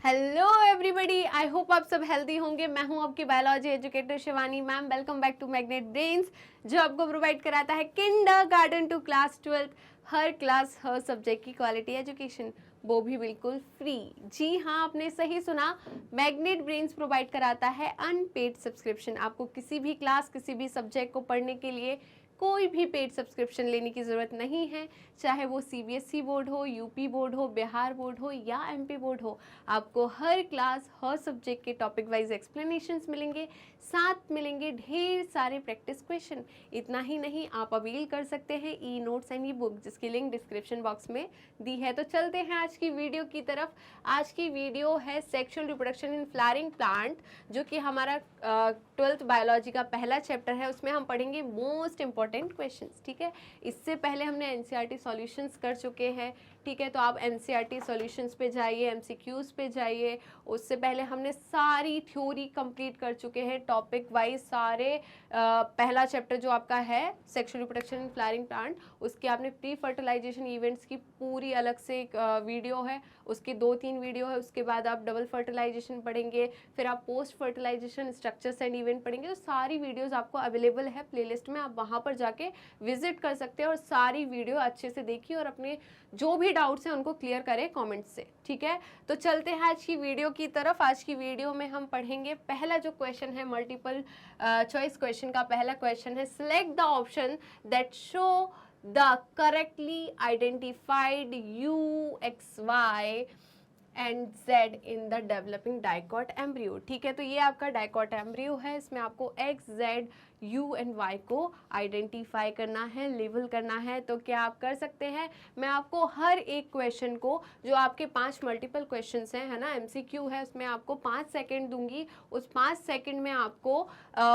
Hello everybody, I hope आप सब healthy होंगे। मैं हूं आपकी biology educator Shivani ma'am. Welcome back to magnet brains, जो आपको प्रोवाइड कराता है किंडरगार्टन टू क्लास 12 हर क्लास हर सब्जेक्ट की क्वालिटी एजुकेशन, वो भी बिल्कुल फ्री। जी हाँ, आपने सही सुना, मैग्नेट ब्रेन्स प्रोवाइड कराता है अनपेड सब्सक्रिप्शन। आपको किसी भी क्लास किसी भी सब्जेक्ट को पढ़ने के लिए कोई भी पेड सब्सक्रिप्शन लेने की ज़रूरत नहीं है, चाहे वो सीबीएसई बोर्ड हो, यूपी बोर्ड हो, बिहार बोर्ड हो या एमपी बोर्ड हो। आपको हर क्लास हर सब्जेक्ट के टॉपिक वाइज एक्सप्लेनेशंस मिलेंगे, साथ मिलेंगे ढेर सारे प्रैक्टिस क्वेश्चन। इतना ही नहीं, आप अवेल कर सकते हैं e notes and E book, जिसकी लिंक डिस्क्रिप्शन बॉक्स में दी है। तो चलते हैं आज की वीडियो की तरफ। आज की वीडियो है sexual reproduction in flowering plant, जो कि हमारा 12th बायोलॉजी का पहला चैप्टर है। उसमें हम पढ़ेंगे मोस्ट इंपॉर्टेंट क्वेश्चंस। ठीक है, इससे पहले हमने एनसीईआरटी सॉल्यूशंस कर चुके हैं। ठीक है, तो आप एनसीईआरटी सॉल्यूशंस पे जाइए, एमसीक्यूज पे जाइए। उससे पहले हमने सारी थ्योरी कंप्लीट कर चुके हैं, टॉपिक वाइज सारे। पहला चैप्टर जो आपका है sexual reproduction in flowering plant, उसके आपने प्री फर्टिलाइजेशन इवेंट्स की पूरी अलग से एक वीडियो है, उसकी 2-3 वीडियो है। उसके बाद आप डबल फर्टिलाइजेशन पढ़ेंगे, फिर आप post fertilisation structures and event पढ़ेंगे। तो सारी वीडियोस आपको अवेलेबल है प्लेलिस्ट में, आप वहाँ पर जाके विजिट कर सकते हैं और सारी वीडियो अच्छे से देखिए और अपने जो भी डाउट्स हैं उनको क्लियर करें कमेंट से। ठीक है, तो चलते हैं आज की वीडियो की तरफ। आज की वीडियो में हम पढ़ेंगे, पहला जो क्वेश्चन है मल्टीपल चॉइस क्वेश्चन का पहला क्वेश्चन है, select the option that show the correctly identified U X Y and Z in the developing dicot embryo. ठीक है, तो ये आपका डाइकॉट एम्ब्रियो है, इसमें आपको X Z U and Y को आइडेंटिफाई करना है, लेबल करना है। तो क्या आप कर सकते हैं, मैं आपको हर एक क्वेश्चन को, जो आपके 5 मल्टीपल क्वेश्चंस हैं, है ना, एमसीक्यू है, उसमें आपको 5 सेकंड दूंगी। उस 5 सेकंड में आपको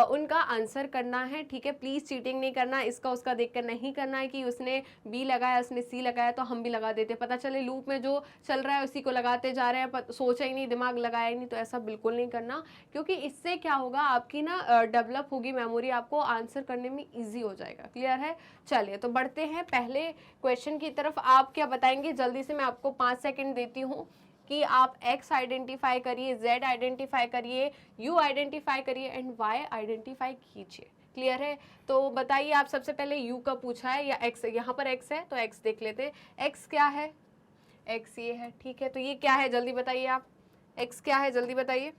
उनका आंसर करना है। ठीक है, प्लीज़ चीटिंग नहीं करना, इसका उसका देखकर नहीं करना है कि उसने बी लगाया उसने सी लगाया तो हम भी लगा देते, पता चले लूप में जो चल रहा है उसी को लगाते जा रहे हैं, सोचा ही नहीं, दिमाग लगाया ही नहीं। तो ऐसा बिल्कुल नहीं करना, क्योंकि इससे क्या होगा, आपकी ना डेवलप होगी मेमोरी, आपको आंसर करने में इजी हो जाएगा। क्लियर है? चलिए, तो बढ़ते हैं पहले क्वेश्चन की तरफ। आप क्या बताएंगे जल्दी से, मैं आपको 5 सेकंड देती हूँ कि आप x आइडेंटिफाई करिए, z आइडेंटिफाई करिए, u आइडेंटिफाई करिए एंड y आइडेंटिफाई कीजिए। क्लियर है? तो बताइए, आप सबसे पहले u का पूछा है या x? यहाँ पर x है तो x देख लेते हैं। x क्या है? x ये है। ठीक है, तो ये क्या है, जल्दी बताइए आप, x क्या है, जल्दी बताइए।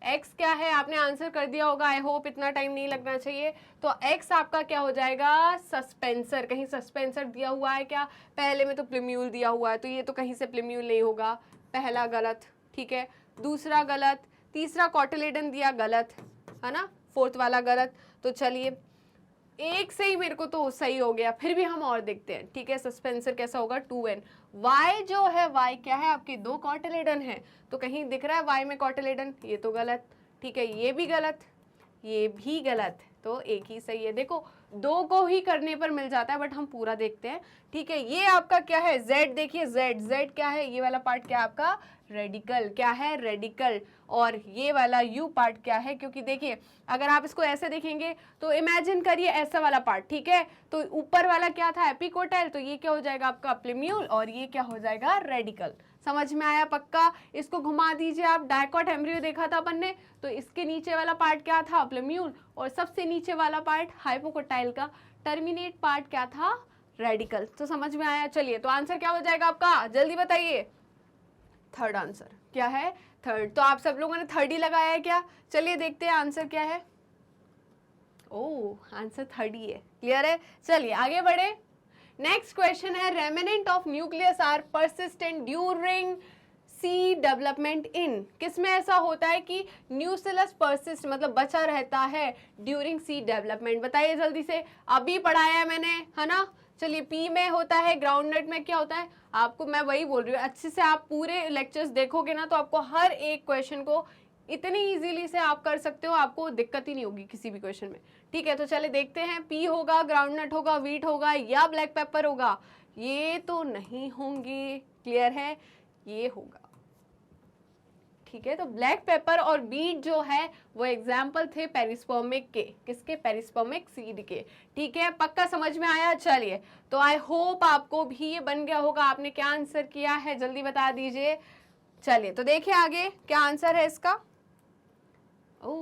x क्या है? आपने आंसर कर दिया होगा, आई होप इतना टाइम नहीं लगना चाहिए। तो x आपका क्या हो जाएगा? सस्पेंसर। कहीं सस्पेंसर दिया हुआ है क्या? पहले में तो प्लेम्यूल दिया हुआ है, तो ये तो कहीं से प्लेम्यूल नहीं होगा, पहला गलत। ठीक है, दूसरा गलत, तीसरा कॉटिलेडन दिया, गलत है ना, फोर्थ वाला गलत। तो चलिए, एक से ही मेरे को तो सही हो गया, फिर भी हम और देखते हैं। ठीक है, सस्पेंसर कैसा होगा? 2n। y जो है, y क्या है आपके? 2 कॉटिलेडन है, तो कहीं दिख रहा है y में कॉटिलेडन? ये तो गलत। ठीक है, ये भी गलत, ये भी गलत, तो एक ही सही है। देखो, 2 को ही करने पर मिल जाता है, बट हम पूरा देखते हैं। ठीक है, ये आपका क्या है? Z। देखिए Z क्या है? ये वाला पार्ट क्या है आपका? रेडिकल। क्या है? रेडिकल। और ये वाला U पार्ट क्या है? क्योंकि देखिए, अगर आप इसको ऐसे देखेंगे तो इमेजिन करिए ऐसा वाला पार्ट। ठीक है, तो ऊपर वाला क्या था? एपिकोटाइल, तो ये क्या हो जाएगा आपका? प्लेम्यूल, और ये क्या हो जाएगा? रेडिकल। समझ में आया? पक्का? इसको घुमा दीजिए आप, डाइकॉट एम्ब्रियो देखा था अपन ने, तो इसके नीचे वाला पार्ट क्या था? प्लेम्यूल, और सबसे नीचे वाला पार्ट हाइपोकोटाइल का टर्मिनेट पार्ट क्या था? रेडिकल। तो समझ में आया? चलिए, तो आंसर क्या हो जाएगा आपका, जल्दी बताइए। थर्ड आंसर क्या है? थर्ड। तो आप सब लोगों ने थर्ड ही लगाया है क्या? चलिए देखते हैं आंसर क्या है। ओह, आंसर थर्ड ही है। क्लियर है? चलिए आगे बढ़े। नेक्स्ट क्वेश्चन है, remnant of nucleus are persistent during seed development in. किसमें ऐसा होता है कि न्यूक्लियस परसिस्ट, मतलब बचा रहता है ड्यूरिंग सी डेवलपमेंट? बताइए जल्दी से, अभी पढ़ाया है मैंने, है ना। चलिए, पी में होता है, ग्राउंडनट में क्या होता है? आपको मैं वही बोल रही हूँ, अच्छे से आप पूरे लेक्चर्स देखोगे ना तो आपको हर एक क्वेश्चन को इतनी इजीली से आप कर सकते हो, आपको दिक्कत ही नहीं होगी किसी भी क्वेश्चन में। ठीक है, तो चले देखते हैं, पी होगा, ग्राउंडनट होगा, व्हीट होगा या ब्लैक पेपर होगा? ये तो नहीं होंगे। क्लियर है? ये होगा। ठीक है, तो ब्लैक पेपर और बीट जो है वो एग्जाम्पल थे पेरिस्पर्मिक के। किसके? पेरिस्पर्मिक सीड के। ठीक है, पक्का समझ में आया? चलिए, तो आई होप आपको भी ये बन गया होगा। आपने क्या आंसर किया है, जल्दी बता दीजिए। चलिए तो देखिए आगे क्या आंसर है इसका। ओ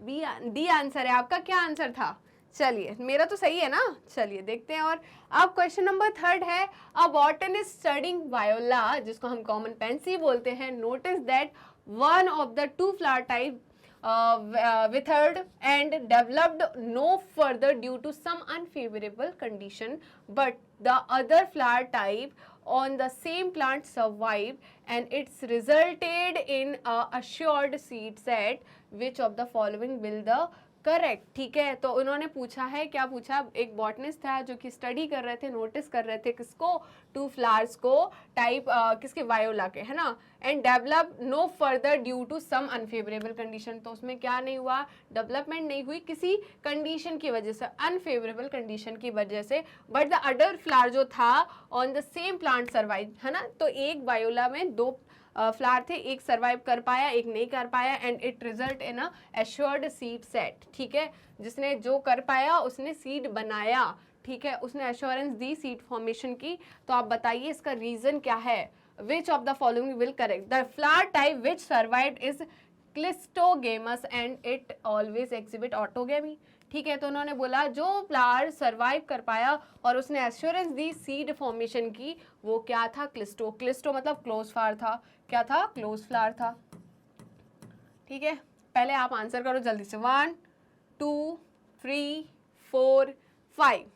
बी, डी आंसर है आपका। क्या आंसर था? चलिए मेरा तो सही है ना। चलिए देखते हैं। और अब क्वेश्चन नंबर 3 है, अ बॉटनिस्ट स्टडिंग वायोला, जिसको हम कॉमन पेंसी बोलते हैं, notice that one of the two flower type withered and developed no further due to some unfavorable condition, but the other flower type on the same plant survived and it's resulted in a assured seed set. Which of the following will the correct? ठीक है, तो उन्होंने पूछा है, क्या पूछा, एक botanist था जो कि स्टडी कर रहे थे, नोटिस कर रहे थे किसको, टू फ्लावर्स को, टाइप किसके, वायोला के, है ना, and develop no further due to some unfavourable condition. तो उसमें क्या नहीं हुआ, डेवलपमेंट नहीं हुई किसी कंडीशन की वजह से, अनफेवरेबल कंडीशन की वजह से, बट द अदर फ्लावर जो था on the same plant survive, है ना। तो एक वायोला में दो फ्लावर थे, एक सर्वाइव कर पाया, एक नहीं कर पाया, and it result in a assured seed set. ठीक है, जिसने जो कर पाया उसने सीड बनाया, ठीक है, उसने एश्योरेंस दी सीड फॉर्मेशन की। तो आप बताइए इसका रीजन क्या है। Which of the following will correct? The flower type which survived is cleistogamous and it always exhibit autogamy. ठीक है, तो उन्होंने बोला जो फ्लावर सर्वाइव कर पाया और उसने एश्योरेंस दी सीड फॉर्मेशन की, वो क्या था, क्लिस्टो। क्लिस्टो मतलब क्लोज फ्लावर था। क्या था? क्लोज फ्लावर था। ठीक है, पहले आप आंसर करो जल्दी से। 1 2 3 4 5।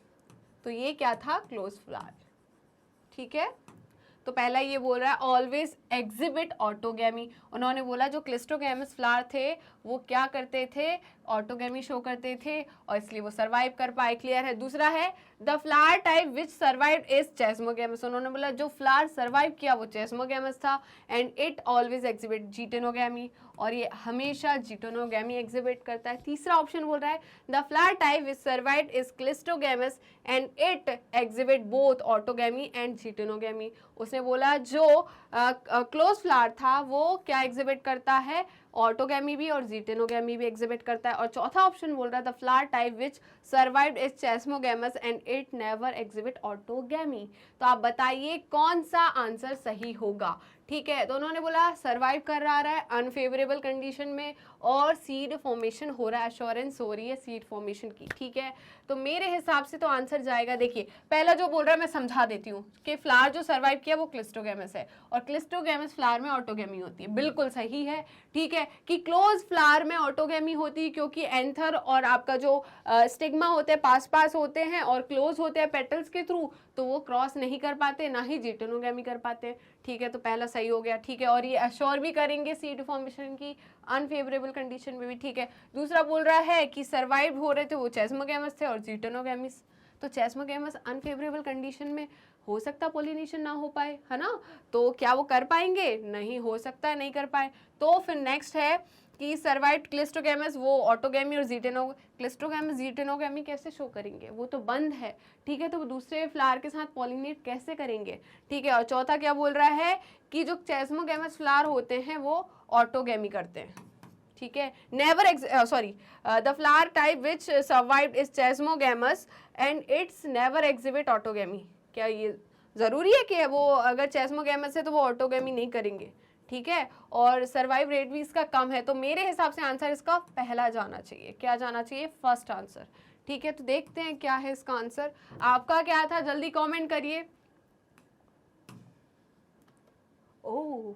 तो ये क्या था? Close flower. ठीक है, तो पहला ये बोल रहा है ऑलवेज एग्जिबिट ऑटोगेमी। उन्होंने बोला जो क्लिस्टोगेमस फ्लावर थे वो क्या करते थे, ऑटोगेमी शो करते थे, और इसलिए वो सर्वाइव कर पाए। क्लियर है। दूसरा है the flower type which survive is chasmogamous. उन्होंने बोला जो फ्लावर सर्वाइव किया वो चेस्मोगेमस था, एंड इट ऑलवेज एग्जिबिट जीटेनोगेमी, और ये हमेशा जीटेनोगेमी एग्जिबिट करता है। तीसरा ऑप्शन बोल रहा है the flower type which survive is cleistogamous and it exhibit both autogamy and geitonogamy. उसने बोला जो क्लोज फ्लावर था वो क्या एग्जिबिट करता है, ऑटोगेमी भी और जीटेनोगेमी भी एग्जिबिट करता है। और चौथा ऑप्शन बोल रहा है the flower type which survived is chasmogamous and it never exhibit autogamy. तो आप बताइए कौन सा आंसर सही होगा। ठीक है, तो उन्होंने बोला सर्वाइव कर रहा है अनफेवरेबल कंडीशन में और सीड फॉर्मेशन हो रहा है, एश्योरेंस हो रही है सीड फॉर्मेशन की। ठीक है, तो मेरे हिसाब से तो आंसर जाएगा, देखिए पहला जो बोल रहा है मैं समझा देती हूँ कि फ्लावर जो सर्वाइव किया वो क्लिस्टोगेमस है, और क्लिस्टोगेमस फ्लावर में ऑटोगेमी होती है। बिल्कुल सही है। ठीक है, कि क्लोज फ्लावर में ऑटोगेमी होती है क्योंकि एंथर और आपका जो स्टिग्मा होते हैं पास पास होते हैं और क्लोज होते हैं पेटल्स के थ्रू, तो वो क्रॉस नहीं कर पाते, ना ही जीटेनोगेमी कर पाते। ठीक है, तो पहला सही हो गया। ठीक है, और ये अश्योर भी करेंगे सीड फॉर्मेशन की अनफेवरेबल कंडीशन में भी। ठीक है, दूसरा बोल रहा है कि सर्वाइव हो रहे थे वो चेस्मोगेमस थे और जीटेनोगेमिस, तो चेस्मोगेमस अनफेवरेबल कंडीशन में हो सकता पॉलिनेशन ना हो पाए, है ना। तो क्या वो कर पाएंगे? नहीं हो सकता है, नहीं कर पाए। तो फिर नेक्स्ट है कि सर्वाइव्ड क्लिस्टोगेमस, वो ऑटोगेमी और क्लिस्टोगेमस जीटेनोगेमी कैसे शो करेंगे, वो तो बंद है। ठीक है, तो वो दूसरे फ्लावर के साथ पॉलिनेट कैसे करेंगे। ठीक है, और चौथा क्या बोल रहा है कि जो चेस्मोगेमस फ्लावर होते हैं वो ऑटोगेमी करते हैं। ठीक है, never sorry the flower type which survived is chasmogamous and it's never exhibit autogamy. क्या ये जरूरी है कि वो अगर चेस्मोगेमस है तो वो ऑटोगेमी नहीं करेंगे? ठीक है, और सर्वाइव रेट भी इसका कम है। तो मेरे हिसाब से आंसर इसका पहला जाना चाहिए। क्या जाना चाहिए? First answer. ठीक है, तो देखते हैं क्या है इसका आंसर। आपका क्या था, जल्दी कमेंट करिए। ओह,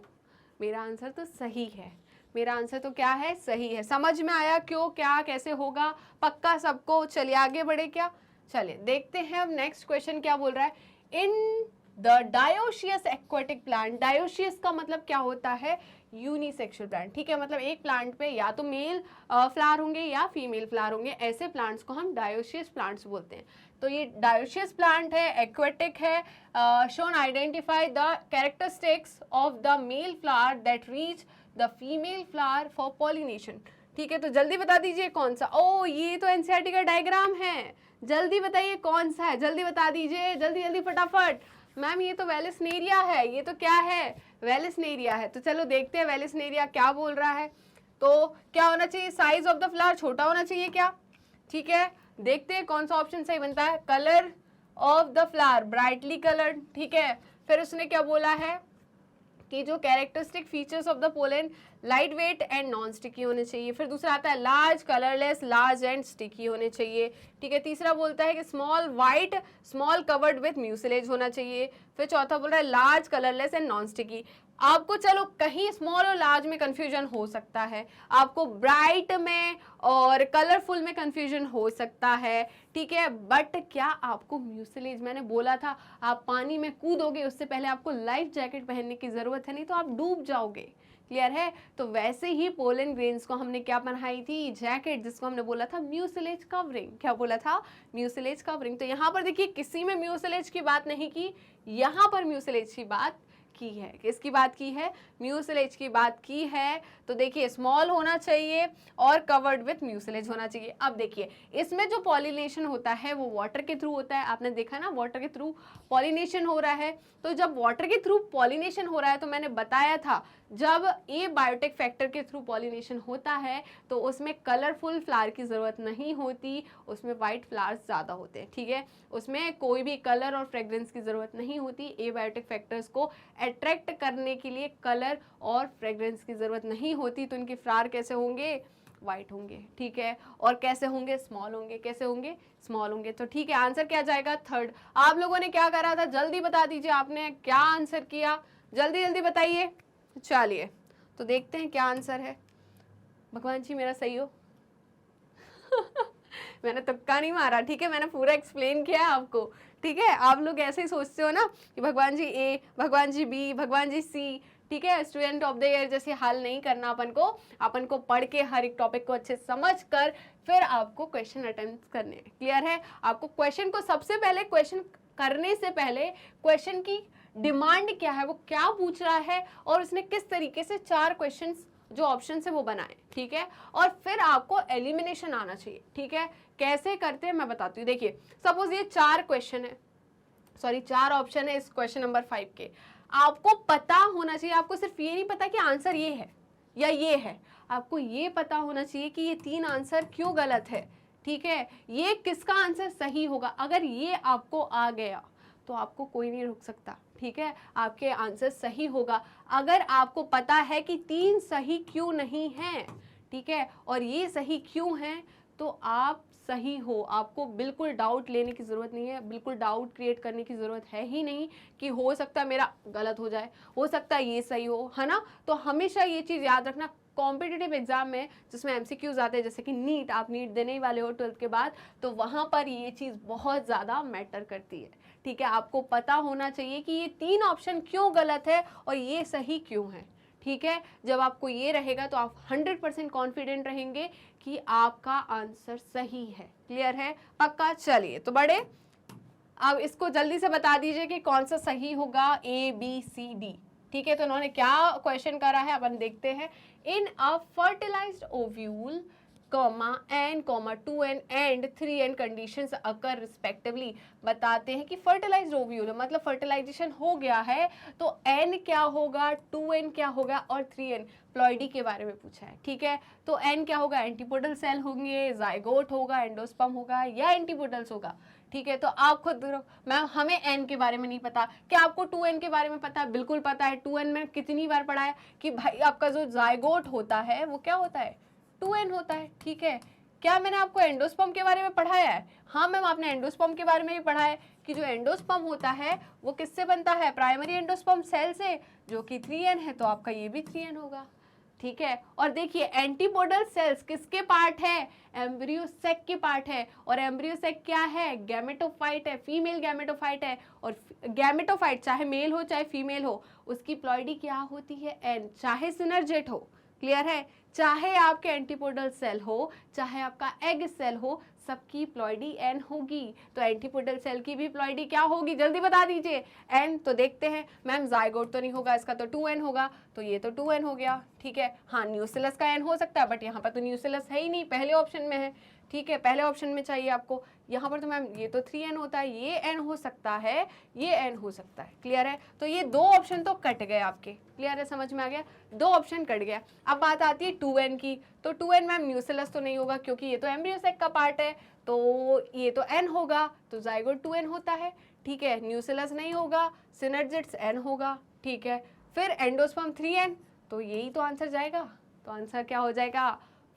मेरा आंसर तो सही है। मेरा आंसर तो क्या है, सही है। समझ में आया क्यों, क्या, कैसे होगा, पक्का सबको। चलिए आगे बढ़े क्या। चलिए देखते हैं अब नेक्स्ट क्वेश्चन क्या बोल रहा है। In the dioecious aquatic plant, dioecious का मतलब क्या होता है, यूनिसेक्सुअल प्लांट। ठीक है, मतलब एक प्लांट पे या तो मेल फ्लावर होंगे या फीमेल फ्लावर होंगे, ऐसे प्लांट्स को हम डायोशियस प्लांट्स बोलते हैं। तो ये डायोशियस प्लांट है, एक्वेटिक है। Shown identify the characteristics of the male flower that reach the female flower for pollination. ठीक है, तो जल्दी बता दीजिए कौन सा। ओ, ये तो एनसीईआरटी का डायग्राम है। जल्दी बताइए कौन सा है, जल्दी बता दीजिए, जल्दी जल्दी फटाफट। मैम ये तो वेलिस्नेरिया है। ये तो क्या है, वेलिस्नेरिया है। तो चलो देखते हैं वेलिस्नेरिया क्या बोल रहा है। तो क्या होना चाहिए, साइज ऑफ द फ्लावर छोटा होना चाहिए क्या। ठीक है, देखते हैं कौन सा ऑप्शन सही बनता है। Colour of the flower brightly coloured. ठीक है, फिर उसने क्या बोला है कि जो characteristic features of the pollen light weight and non sticky होने चाहिए। फिर दूसरा आता है large, colourless, large and sticky होने चाहिए। ठीक है, तीसरा बोलता है कि small white, small covered with mucilage होना चाहिए। फिर चौथा बोल रहा है large, colourless and non sticky. आपको चलो कहीं स्मॉल और लार्ज में कंफ्यूजन हो सकता है, आपको ब्राइट में और कलरफुल में कंफ्यूजन हो सकता है, ठीक है, बट क्या आपको म्यूसिलेज, मैंने बोला था आप पानी में कूदोगे उससे पहले आपको लाइफ जैकेट पहनने की जरूरत है, नहीं तो आप डूब जाओगे। क्लियर है? तो वैसे ही पोलन ग्रेन्स को हमने क्या पहनाई थी, जैकेट, जिसको हमने बोला था म्यूसिलेज कवरिंग। क्या बोला था? Mucilage covering. तो यहाँ पर देखिए किसी में म्यूसिलेज की बात नहीं की, यहाँ पर म्यूसिलेज की बात की है। किसकी बात की है? म्यूसिलेज की बात की है। तो देखिए स्मॉल होना चाहिए और कवर्ड विथ म्यूसिलेज होना चाहिए। अब देखिए इसमें जो पॉलिनेशन होता है वो वाटर के थ्रू होता है। आपने देखा ना वाटर के थ्रू पॉलिनेशन हो रहा है। तो जब वाटर के थ्रू पॉलिनेशन हो रहा है तो मैंने बताया था जब ए बायोटिक फैक्टर के थ्रू पॉलिनेशन होता है तो उसमें कलरफुल फ्लावर की ज़रूरत नहीं होती, उसमें वाइट फ्लावर्स ज़्यादा होते हैं। ठीक है, उसमें कोई भी कलर और फ्रेग्रेंस की ज़रूरत नहीं होती। ए बायोटिक फैक्टर्स को अट्रैक्ट करने के लिए कलर और फ्रेग्रेंस की ज़रूरत नहीं होती। तो इनके फ्लावर कैसे होंगे? वाइट होंगे। ठीक है, और कैसे होंगे? स्मॉल होंगे। कैसे होंगे? स्मॉल होंगे। तो ठीक है, आंसर क्या जाएगा? थर्ड। आप लोगों ने क्या करा था जल्दी बता दीजिए, आपने क्या आंसर किया, जल्दी जल्दी बताइए। चलिए तो देखते हैं क्या आंसर है। भगवान जी मेरा सही हो। मैंने तुक्का नहीं मारा, ठीक है, मैंने पूरा एक्सप्लेन किया आपको। ठीक है, आप लोग ऐसे ही सोचते हो ना कि भगवान जी ए, भगवान जी बी, भगवान जी सी। ठीक है, स्टूडेंट ऑफ द ईयर जैसे हाल नहीं करना अपन को पढ़ के हर एक टॉपिक को अच्छे समझ कर फिर आपको क्वेश्चन अटेम्प्ट करने हैं। क्लियर है? आपको क्वेश्चन को सबसे पहले, क्वेश्चन करने से पहले क्वेश्चन की डिमांड क्या है, वो क्या पूछ रहा है और उसने किस तरीके से 4 क्वेश्चंस जो ऑप्शन है वो बनाए। ठीक है, और फिर आपको एलिमिनेशन आना चाहिए। ठीक है, कैसे करते हैं मैं बताती हूँ। देखिए सपोज ये 4 क्वेश्चन है, सॉरी 4 ऑप्शन है इस क्वेश्चन नंबर 5 के। आपको पता होना चाहिए, आपको सिर्फ ये नहीं पता कि आंसर ये है या ये है, आपको ये पता होना चाहिए कि ये 3 आंसर क्यों गलत है। ठीक है, ये किसका आंसर सही होगा। अगर ये आपको आ गया तो आपको कोई नहीं रोक सकता। ठीक है, आपके आंसर सही होगा। अगर आपको पता है कि 3 सही क्यों नहीं है, ठीक है, और ये सही क्यों है, तो आप सही हो। आपको बिल्कुल डाउट लेने की ज़रूरत नहीं है, बिल्कुल डाउट क्रिएट करने की ज़रूरत है ही नहीं कि हो सकता है मेरा गलत हो जाए, हो सकता है ये सही हो, है ना। तो हमेशा ये चीज़ याद रखना, कॉम्पिटिटिव एग्जाम में जिसमें एमसीक्यूज आते हैं, जैसे कि नीट, आप नीट देने ही वाले हो 12th के बाद, तो वहाँ पर ये चीज़ बहुत ज़्यादा मैटर करती है। ठीक है, आपको पता होना चाहिए कि ये 3 ऑप्शन क्यों गलत है और ये सही क्यों है। ठीक है, जब आपको ये रहेगा तो आप 100% कॉन्फिडेंट रहेंगे कि आपका आंसर सही है। क्लियर है? पक्का? चलिए तो बड़े अब इसको जल्दी से बता दीजिए कि कौन सा सही होगा, ए बी सी डी। ठीक है, तो उन्होंने क्या क्वेश्चन करा है अपन देखते हैं। In a fertilized ovule n, 2n and 3n conditions occur respectively. बताते हैं कि फर्टिलाइज्ड ओव्यूल मतलब फर्टिलाइजेशन हो गया है तो n क्या होगा, 2n क्या होगा और 3n प्लॉइडी के बारे में पूछा है। ठीक है, तो n क्या होगा, एंटीपोडल सेल होंगे, जाइगोट होगा, एंडोस्पर्म होगा या एंटीपोडल्स होगा। ठीक है, तो आप खुद मैम हमें n के बारे में नहीं पता, क्या आपको 2n के बारे में पता है? बिल्कुल पता है। 2n में कितनी बार पढ़ा है कि भाई आपका जो जाइगोट होता है वो क्या होता है, 2n होता है। ठीक है, क्या मैंने आपको एंडोस्पर्म के बारे में पढ़ाया है? हाँ मैम, आपने एंडोस्पर्म के बारे में भी पढ़ा है कि जो एंडोस्पर्म होता है वो किससे बनता है, प्राइमरी एंडोस्पर्म सेल से, जो कि 3n है, तो आपका ये भी 3n होगा। ठीक है, और देखिए एंटीपोडल सेल्स किसके पार्ट है, एम्ब्रियो सेक के पार्ट है, और एम्ब्रियो सेक क्या है, गैमेटोफाइट है, फीमेल गैमेटोफाइट है, और गैमेटोफाइट चाहे मेल हो चाहे फीमेल हो, उसकी प्लॉइडी क्या होती है, एन, चाहे सिनर्जेट हो। क्लियर है, चाहे आपके एंटीपोडल सेल हो चाहे आपका एग सेल हो, सबकी प्लॉइडी एन होगी। तो एंटीपोडल सेल की भी प्लॉइडी क्या होगी, जल्दी बता दीजिए, एन। तो देखते हैं मैम जाइगोट तो नहीं होगा, इसका तो 2n होगा, तो ये तो 2n हो गया। ठीक है, हाँ न्यूसिलस का n हो सकता है, बट यहाँ पर तो न्यूसिलस है ही नहीं, पहले ऑप्शन में है। ठीक है, पहले ऑप्शन में चाहिए आपको, यहाँ पर तो मैम ये तो 3n होता है, ये n हो सकता है, ये n हो सकता है। क्लियर है, तो ये 2 ऑप्शन तो कट गए आपके। क्लियर है, समझ में आ गया, 2 ऑप्शन कट गया। अब बात आती है 2n की, तो 2n मैम न्यूसिलस तो नहीं होगा क्योंकि ये तो एम्ब्रियो सेक का पार्ट है, तो ये तो n होगा, तो जाइगोट 2n होता है। ठीक है, न्यूसिलस नहीं होगा, सिनर्जिट्स n होगा। ठीक है, फिर एंडोस्पर्म 3n, तो यही तो आंसर जाएगा। तो आंसर क्या हो जाएगा?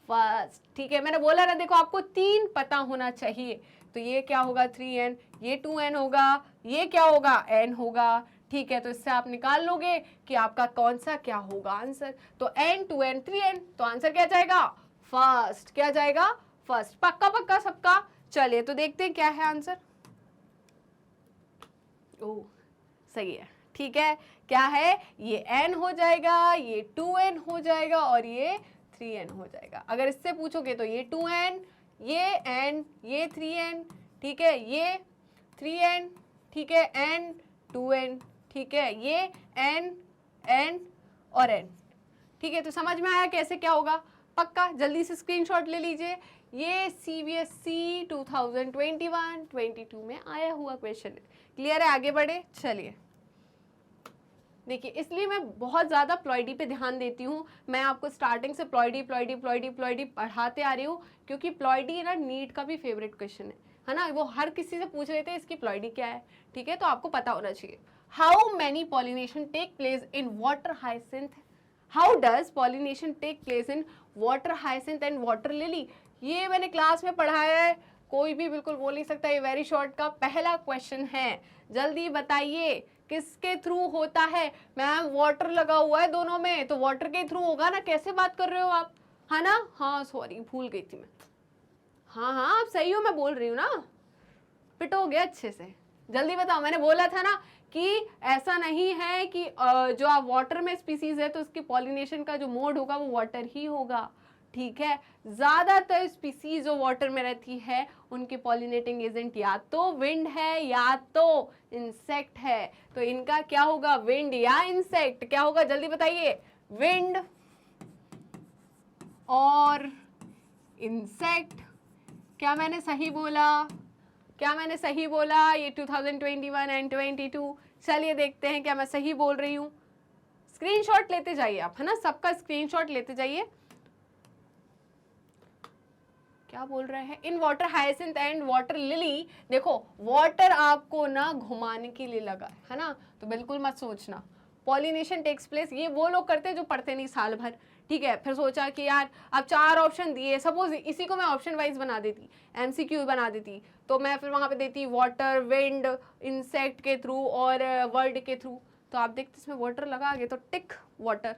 फर्स्ट। ठीक है, मैंने बोला ना, देखो आपको 3 पता होना चाहिए। तो ये क्या होगा? 3n, ये 2n होगा, ये क्या होगा? n होगा। ठीक है, तो इससे आप निकाल लोगे कि आपका कौन सा क्या होगा आंसर। तो n, 2n, 3n, तो आंसर क्या जाएगा? फर्स्ट। क्या जाएगा? फर्स्ट। पक्का पक्का सबका? चलिए तो देखते हैं क्या है आंसर। ओह, सही है। ठीक है, क्या है? ये n हो जाएगा, ये 2n हो जाएगा और ये 3n हो जाएगा। अगर इससे पूछोगे तो ये 2n, ये n, ये 3n, ठीक है, ये 3n, ठीक है, n, 2n, ठीक है, ये n, n और n। ठीक है, तो समझ में आया कैसे क्या होगा? पक्का? जल्दी से स्क्रीनशॉट ले लीजिए। ये CBSE 2021-22 में आया हुआ क्वेश्चन है। क्लियर है? आगे बढ़े, चलिए। देखिए, इसलिए मैं बहुत ज़्यादा प्लॉइडी पे ध्यान देती हूँ। मैं आपको स्टार्टिंग से प्लॉइडी प्लॉइडी प्लॉइडी प्लॉइडी पढ़ाते आ रही हूँ, क्योंकि प्लॉइडी ना नीट का भी फेवरेट क्वेश्चन है ना। वो हर किसी से पूछ रहे थे इसकी प्लॉइडी क्या है। ठीक है, तो आपको पता होना चाहिए। How many pollination take place in water hyacinth? How does pollination take place in water hyacinth and water lily? ये मैंने क्लास में पढ़ाया है, कोई भी बिल्कुल बोल नहीं सकता। ये वेरी शॉर्ट का पहला क्वेश्चन है, जल्दी बताइए किसके थ्रू होता है? मैम वाटर लगा हुआ है दोनों में, तो वाटर के थ्रू होगा ना। कैसे बात कर रहे हो आप, है ना? हाँ सॉरी, भूल गई थी मैं। हाँ हाँ, आप सही हो, मैं बोल रही हूँ ना। पिटो गया अच्छे से। जल्दी बताओ, मैंने बोला था ना कि ऐसा नहीं है कि जो आप वाटर में स्पीसीज है तो उसकी पॉलिनेशन का जो मोड होगा वो वाटर ही होगा। ठीक है, ज्यादातर स्पीसीज जो वाटर में रहती है उनके पॉलिनेटिंग एजेंट या तो विंड है या तो इंसेक्ट है। तो इनका क्या होगा? विंड या इंसेक्ट? क्या होगा जल्दी बताइए? विंड और इंसेक्ट। क्या मैंने सही बोला? क्या मैंने सही बोला? ये 2021 एंड 22। चलिए देखते हैं क्या मैं सही बोल रही हूँ। स्क्रीनशॉट लेते जाइए आप, है ना, सबका स्क्रीनशॉट लेते जाइए। क्या बोल रहे हैं? इन water hyacinth and water lily. देखो, वाटर आपको ना घुमाने के लिए लगा है ना, तो बिल्कुल मत सोचना। पॉलिनेशन टेक्स प्लेस, ये वो लोग करते हैं जो पढ़ते नहीं साल भर। ठीक है, फिर सोचा कि यार अब 4 ऑप्शन दिए, सपोज इसी को मैं ऑप्शन वाइज बना देती, MCQ बना देती, तो मैं फिर वहां पे देती वाटर, विंड, इंसेक्ट के थ्रू और वर्ड के थ्रू। तो आप देखते इसमें वाटर लगा आगे तो टिक वाटर,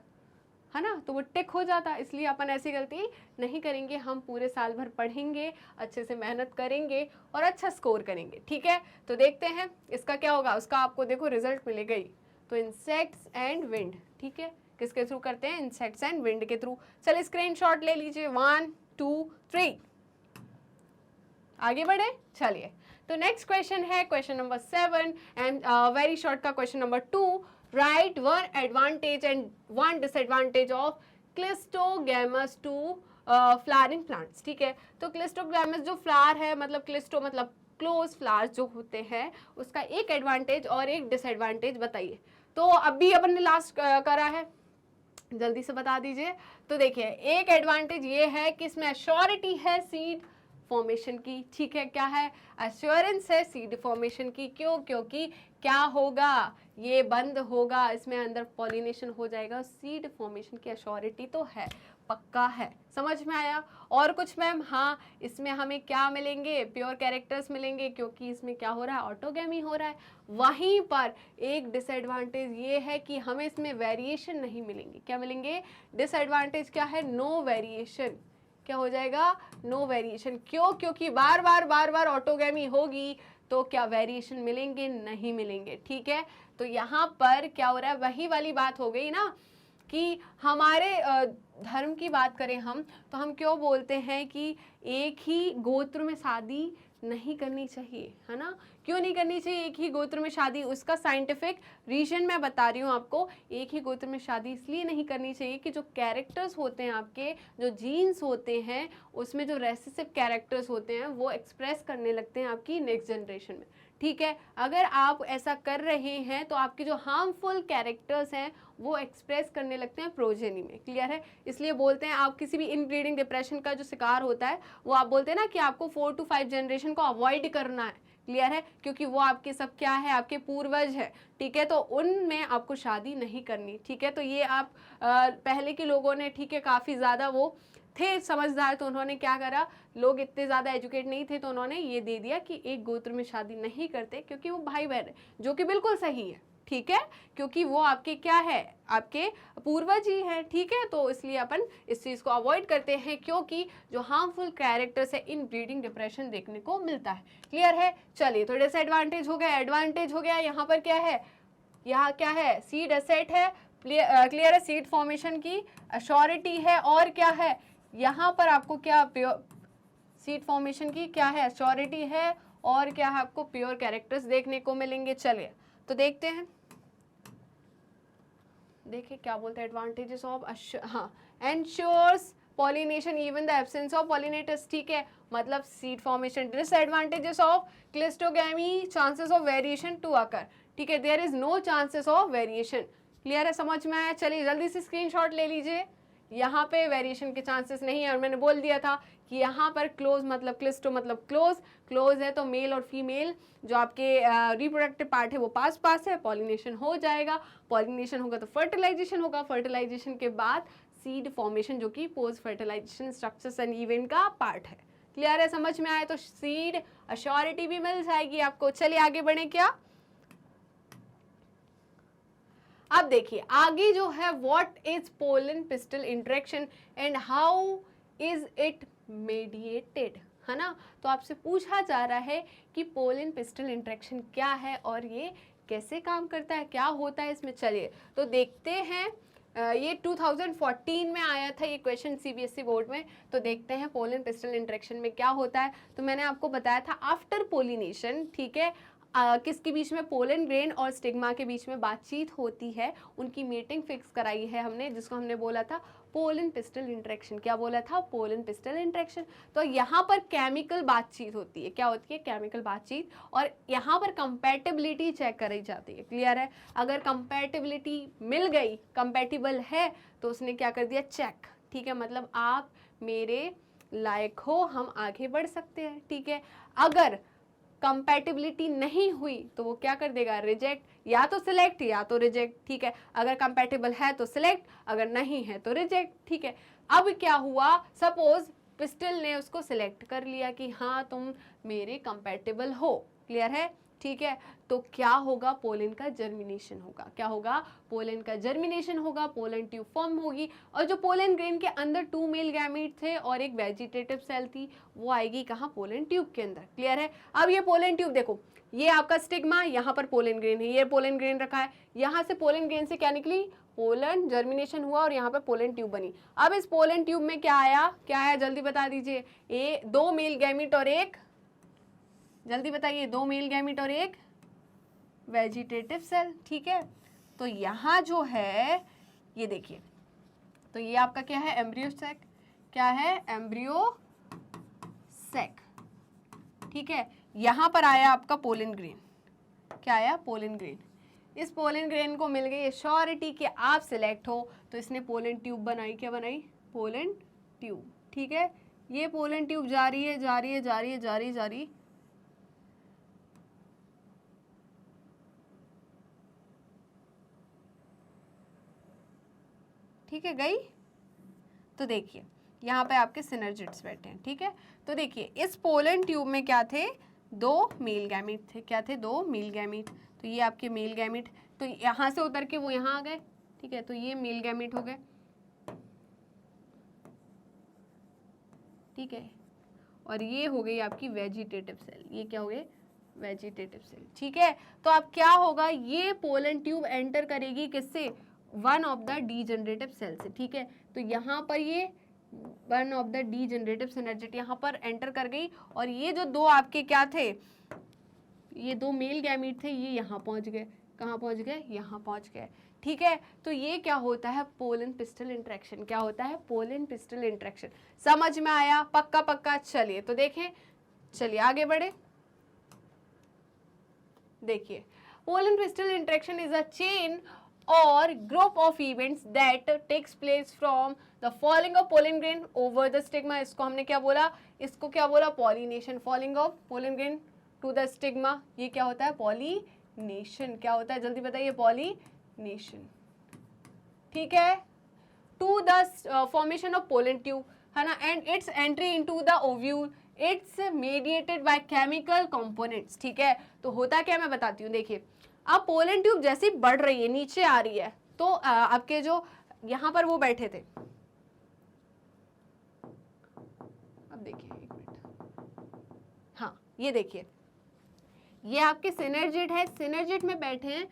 है ना, तो वो टिक हो जाता। इसलिए अपन ऐसी गलती नहीं करेंगे, हम पूरे साल भर पढ़ेंगे, अच्छे से मेहनत करेंगे और अच्छा स्कोर करेंगे। ठीक है, तो देखते हैं इसका क्या होगा। उसका आपको देखो रिजल्ट मिलेगा ही। तो इंसेक्ट्स एंड विंड, ठीक है, किसके थ्रू करते हैं? इंसेक्ट्स एंड विंड के थ्रू। चलिए स्क्रीनशॉट ले लीजिए, 1 2 3। आगे बढ़े, चलिए। तो नेक्स्ट क्वेश्चन है question number 7 and very short का question number 2। Write one advantage and one disadvantage of cleistogamous to flowering plants. ठीक है, तो क्लिस्टोगैमस जो फ्लावर है, मतलब क्लिस्टो मतलब क्लोज फ्लावर्स जो होते हैं, उसका एक एडवांटेज और एक डिसएडवांटेज बताइए। तो अभी अपन ने लास्ट करा है, जल्दी से बता दीजिए। तो देखिए, एक एडवांटेज ये है कि इसमें एश्योरिटी है सीड फॉर्मेशन की। ठीक है, क्या है? एश्योरेंस है सीड फॉर्मेशन की। क्यों? क्योंकि क्या होगा? ये बंद होगा, इसमें अंदर पॉलिनेशन हो जाएगा। सीड फॉर्मेशन की एश्योरिटी तो है, पक्का है। समझ में आया? और कुछ मैम? हाँ, इसमें हमें क्या मिलेंगे? प्योर कैरेक्टर्स मिलेंगे, क्योंकि इसमें क्या हो रहा है? ऑटोगैमी हो रहा है। वहीं पर एक डिसएडवांटेज ये है कि हमें इसमें वेरिएशन नहीं मिलेंगे। क्या मिलेंगे? डिसएडवांटेज क्या है? No variation. क्या हो जाएगा? No variation. क्यों? क्योंकि बार बार ऑटोगैमी होगी तो क्या वेरिएशन मिलेंगे? नहीं मिलेंगे। ठीक है, तो यहाँ पर क्या हो रहा है? वही वाली बात हो गई ना कि हमारे धर्म की बात करें हम, तो हम क्यों बोलते हैं कि एक ही गोत्र में शादी नहीं करनी चाहिए, है ना? क्यों नहीं करनी चाहिए एक ही गोत्र में शादी? उसका साइंटिफिक रीजन मैं बता रही हूँ आपको। एक ही गोत्र में शादी इसलिए नहीं करनी चाहिए कि जो कैरेक्टर्स होते हैं आपके, जो जीन्स होते हैं, उसमें जो रेसेसिव कैरेक्टर्स होते हैं वो एक्सप्रेस करने लगते हैं आपकी नेक्स्ट जनरेशन में। ठीक है, अगर आप ऐसा कर रहे हैं तो आपके जो हार्मफुल कैरेक्टर्स हैं वो एक्सप्रेस करने लगते हैं प्रोजेनी में। क्लियर है? इसलिए बोलते हैं आप किसी भी इनब्रीडिंग डिप्रेशन का जो शिकार होता है, वो आप बोलते हैं ना कि आपको 4 to 5 जनरेशन को अवॉइड करना है। क्लियर है, क्योंकि वो आपके सब क्या है, आपके पूर्वज है, ठीक है, तो उनमें आपको शादी नहीं करनी, ठीक है। तो ये आप पहले के लोगों ने, ठीक है, काफ़ी ज़्यादा वो थे समझदार, तो उन्होंने क्या करा, लोग इतने ज़्यादा एजुकेट नहीं थे, तो उन्होंने ये दे दिया कि एक गोत्र में शादी नहीं करते, क्योंकि वो भाई बहन है, जो कि बिल्कुल सही है, ठीक है, क्योंकि वो आपके क्या है, आपके पूर्वज ही हैं, ठीक है। तो इसलिए अपन इस चीज़ को अवॉइड करते हैं, क्योंकि जो हार्मफुल कैरेक्टर्स है इन ब्रीडिंग डिप्रेशन देखने को मिलता है। क्लियर है। चलिए, तो डिसएडवांटेज हो गया, एडवांटेज हो गया। यहाँ पर क्या है, यहाँ क्या है, सीड एसेट है, क्लियर है, सीड फॉर्मेशन की अश्योरिटी है, और क्या है यहाँ पर आपको क्या, सीड फॉर्मेशन की क्या है, अश्योरिटी है, और क्या है, आपको प्योर कैरेक्टर्स देखने को मिलेंगे। चलिए तो देखते हैं, देखिए क्या बोलते हैं, एडवांटेजेस ऑफ, हाँ, ensures pollination even the absence of pollinators, ठीक है, मतलब seed formation. Disadvantages of cleistogamy, chances of variation to occur, ठीक है, there is no chances of variation. Clear है, समझ में आया। चलिए जल्दी से स्क्रीनशॉट ले लीजिए, यहाँ पे वेरिएशन के चांसेस नहीं है, और मैंने बोल दिया था कि यहाँ पर क्लोज मतलब क्लिस्टो मतलब क्लोज, क्लोज है तो मेल और फीमेल जो आपके रिप्रोडक्टिव पार्ट है वो पास पास है, पॉलिनेशन हो जाएगा, पॉलिनेशन होगा तो फर्टिलाइजेशन होगा, फर्टिलाइजेशन के बाद सीड फॉर्मेशन, जो कि post fertilisation structures and event का पार्ट है। क्लियर है, समझ में आए, तो सीड अश्योरिटी भी मिल जाएगी आपको। चलिए आगे बढ़े, क्या अब देखिए आगे जो है, what is pollen pistol interaction and how is it mediated, है ना। तो आपसे पूछा जा रहा है कि पोलन पिस्टल इंटरेक्शन क्या है और ये कैसे काम करता है, क्या होता है इसमें। चलिए तो देखते हैं, ये 2014 में आया था ये क्वेश्चन सीबीएसई बोर्ड में। तो देखते हैं पोलन पिस्टल इंटरेक्शन में क्या होता है। तो मैंने आपको बताया था आफ्टर पोलिनेशन, ठीक है, किसके बीच में, पोलन ग्रेन और स्टिग्मा के बीच में बातचीत होती है, उनकी मीटिंग फिक्स कराई है हमने, जिसको हमने बोला था पोलन पिस्टल इंटरेक्शन। क्या बोला था, पोलन पिस्टल इंटरेक्शन। तो यहाँ पर केमिकल बातचीत होती है, क्या होती है, केमिकल बातचीत, और यहाँ पर कंपैटिबिलिटी चेक करी जाती है। क्लियर है, अगर कंपैटिबिलिटी मिल गई, कंपैटिबल है, तो उसने क्या कर दिया, चेक, ठीक है, मतलब आप मेरे लायक हो, हम आगे बढ़ सकते हैं, ठीक है। अगर कंपैटिबिलिटी नहीं हुई तो वो क्या कर देगा, रिजेक्ट, या तो सिलेक्ट या तो रिजेक्ट, ठीक है। अगर कंपैटिबल है तो सिलेक्ट, अगर नहीं है तो रिजेक्ट, ठीक है। अब क्या हुआ, सपोज पिस्टल ने उसको सिलेक्ट कर लिया कि हाँ तुम मेरे कंपैटिबल हो, क्लियर है, ठीक है, तो क्या होगा, पोलन का जर्मिनेशन होगा। क्या होगा, पोलन का जर्मिनेशन होगा, पोलन ट्यूब फॉर्म होगी, और जो पोलन ग्रेन के अंदर 2 मेल गैमीट थे और एक वेजिटेटिव सेल थी, वो आएगी कहाँ, पोलन ट्यूब के अंदर। क्लियर है। अब ये पोलन ट्यूब देखो, ये आपका स्टिग्मा, यहाँ पर पोलन ग्रेन है, ये पोलन ग्रेन रखा है, यहाँ से पोलन ग्रेन से क्या निकली, पोलन जर्मिनेशन हुआ, और यहाँ पर पोलन ट्यूब बनी। अब इस पोलन ट्यूब में क्या आया, क्या आया, जल्दी बता दीजिए, 2 मेल गैमीट और एक, जल्दी बताइए, 2 मेल गैमीट और एक वेजिटेटिव सेल, ठीक है। तो यहाँ जो है, ये देखिए, तो ये आपका क्या है, एम्ब्रियो सेक, क्या है, एम्ब्रियो सेक, ठीक है। यहाँ पर आया आपका पोलन ग्रेन, क्या आया, पोलन ग्रेन। इस पोलन ग्रेन को मिल गई एश्योरिटी कि आप सिलेक्ट हो, तो इसने पोलन ट्यूब बनाई, क्या बनाई, पोलन ट्यूब, ठीक है। ये पोलन ट्यूब जा रही है, जा रही है, जा रही है, जा रही है, जा रही, ठीक है, गई। तो देखिए यहाँ पे आपके सिनर्जिड्स बैठे हैं, ठीक है। तो देखिए इस पोलन ट्यूब में क्या थे, 2 मेल गैमीट थे, क्या थे, 2 मेल गैमीट। तो ये आपके मेल गैमीट, तो यहाँ से उतर के वो यहाँ आ गए, ठीक है, तो ये मेल गैमीट हो गए, ठीक है, और ये हो गई आपकी वेजिटेटिव सेल, ये क्या हो गए, वेजिटेटिव सेल, ठीक है। तो अब क्या होगा, ये पोलन ट्यूब एंटर करेगी किससे, one of the degenerative cell से, ठीक है। तो यहाँ पर ये one of the degenerative synergid यहाँ पर एंटर कर गई, और ये जो 2 आपके क्या थे, ये 2 मेल गैमीट थे, ये यहाँ पहुँच गए, कहाँ पहुँच गए, यहाँ पहुँच गए, ठीक है। तो ये क्या होता है, पोलन पिस्टल इंटरेक्शन, क्या होता है, पोलन पिस्टल इंटरेक्शन। समझ में आया, पक्का पक्का। चलिए तो देखें, चलिए आगे बढ़े, देखिए pollen pistol interaction is a chain or group of events that takes place from the falling of pollen grain over the stigma। इसको हमने क्या बोला, इसको क्या बोला, pollination, falling of pollen grain to the stigma, ये क्या होता है? पॉलिनेशन। क्या होता है जल्दी बताइए? पॉलिनेशन, ठीक है। To the formation of pollen tube, है ना, and its entry into the ovule, it's mediated by chemical components, ठीक है। तो होता क्या मैं बताती हूँ, देखिए अब पोलन ट्यूब जैसी बढ़ रही है, नीचे आ रही है, तो आपके जो यहाँ पर वो बैठे थे, अब देखिए एक मिनट, हाँ ये देखिए, ये आपके सिनर्जिड है, सिनर्जिड में बैठे हैं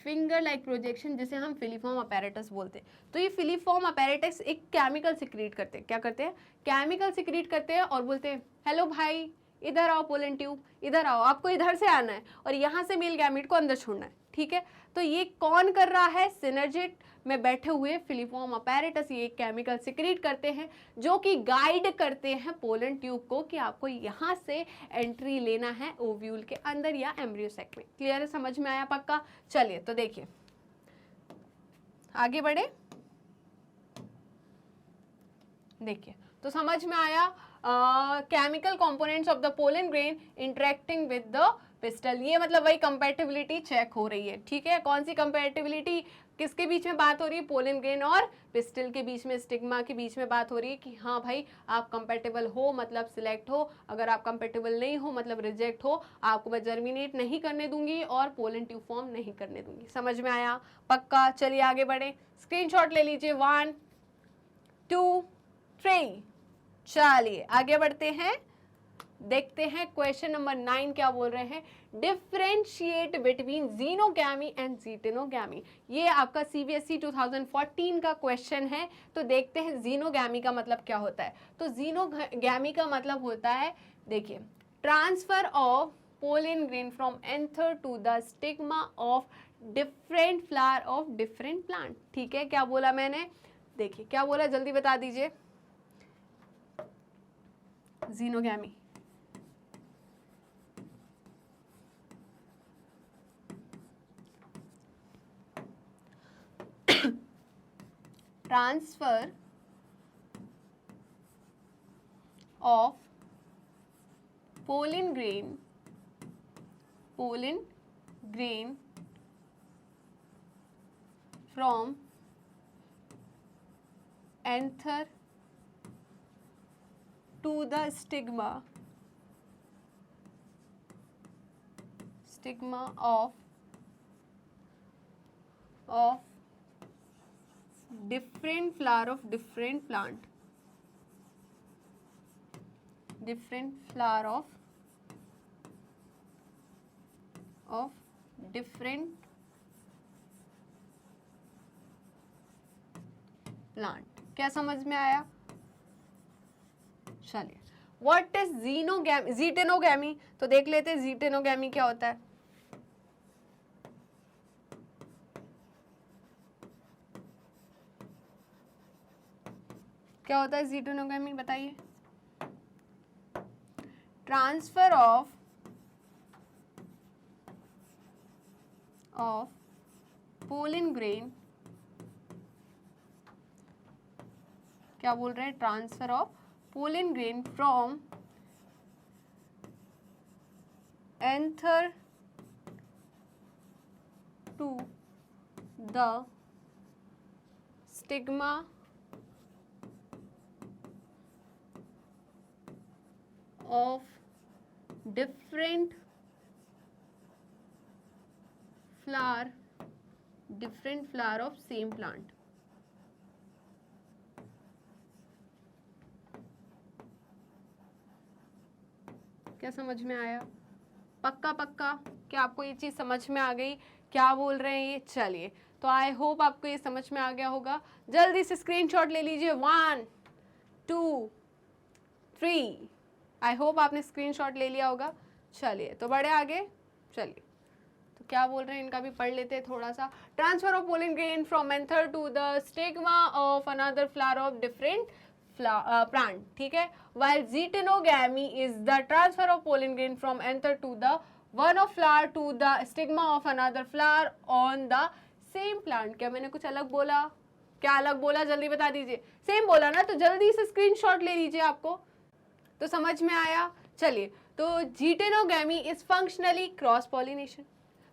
फिंगर लाइक प्रोजेक्शन, जिसे हम फिलीफॉर्म अपैरेटस बोलते हैं। तो ये फिलीफॉर्म अपैरेटस एक केमिकल सिक्रीट करते हैं, क्या करते हैं? केमिकल सिक्रीट करते हैं और बोलते हैं हेलो भाई इधर आओ पोलन ट्यूब, इधर आओ, आपको इधर से आना है और यहाँ से मेल गैमीट को अंदर छोड़ना है, ठीक है। तो ये कौन कर रहा है? सिनर्जिड में बैठे हुए फिलीफॉर्म अपैरेटस ये केमिकल सिक्रीट करते हैं जो कि गाइड करते हैं पोलन ट्यूब को कि आपको यहाँ से एंट्री लेना है ओव्यूल के अंदर या एम्ब्रियो सैक में। क्लियर है? समझ में आया पक्का? चलिए तो देखिए आगे बढ़े, देखिए तो समझ में आया chemical components of the pollen grain interacting with the pistol, ये मतलब वही कंपैटिबिलिटी चेक हो रही है, ठीक है। कौन सी कंपैटिबिलिटी? किसके बीच में बात हो रही है? पोलन ग्रेन और पिस्टल के बीच में, स्टिग्मा के बीच में बात हो रही है कि हाँ भाई आप कंपैटिबल हो मतलब सिलेक्ट हो, अगर आप कंपैटिबल नहीं हो मतलब रिजेक्ट हो, आपको मैं जर्मिनेट नहीं करने दूंगी और पोलन ट्यूब फॉर्म नहीं करने दूंगी। समझ में आया पक्का? चलिए आगे बढ़े, स्क्रीनशॉट ले लीजिए, 1 2 3। चलिए आगे बढ़ते हैं, देखते हैं क्वेश्चन नंबर 9 क्या बोल रहे हैं। डिफरेंशिएट बिटवीन जीनोगैमी एंड जीटेनोगैमी, ये आपका सीबीएसई 2014 का क्वेश्चन है। तो देखते हैं जीनोगैमी का मतलब क्या होता है। तो जीनोगैमी का मतलब होता है, देखिए, transfer of pollen grain from anther to the stigma of different flower of different plant, ठीक है। क्या बोला मैंने? देखिए क्या बोला, जल्दी बता दीजिए। Xenogamy, transfer of pollen grain from anther to the stigma of different flower of different plant, different flower of different plant। क्या समझ में आया? चलिए, व्हाट इज जीनोगैमी, जीटेनोगैमी, तो देख लेते हैं जीटेनोगैमी क्या होता है। क्या होता है जीटेनोगैमी, बताइए। ट्रांसफर ऑफ पोलन ग्रेन, क्या बोल रहे हैं? Transfer of pollen grain from anther to the stigma of different flower of same plant। क्या समझ में आया? पक्का पक्का? क्या आपको ये चीज़ समझ में आ गई? क्या बोल रहे हैं ये? चलिए, तो आई होप आपको ये समझ में आ गया होगा। जल्दी से स्क्रीनशॉट ले लीजिए, 1 2 3। आई होप आपने स्क्रीनशॉट ले लिया होगा। चलिए तो बढ़े आगे, चलिए तो क्या बोल रहे हैं इनका भी पढ़ लेते हैं थोड़ा सा। Transfer of pollen grain from anther to the stigma of another flower of different plant, ठीक है। while जीटेनोगैमी is the transfer of pollen grain from anther to the one of flower to the stigma of another flower on the same plant। क्या मैंने कुछ अलग बोला? क्या अलग बोला? जल्दी बता दीजिए। सेम बोला ना, तो जल्दी से स्क्रीनशॉट ले लीजिए, आपको तो समझ में आया। चलिए तो जीटेनोगैमी इज फंक्शनली क्रॉस पॉलिनेशन।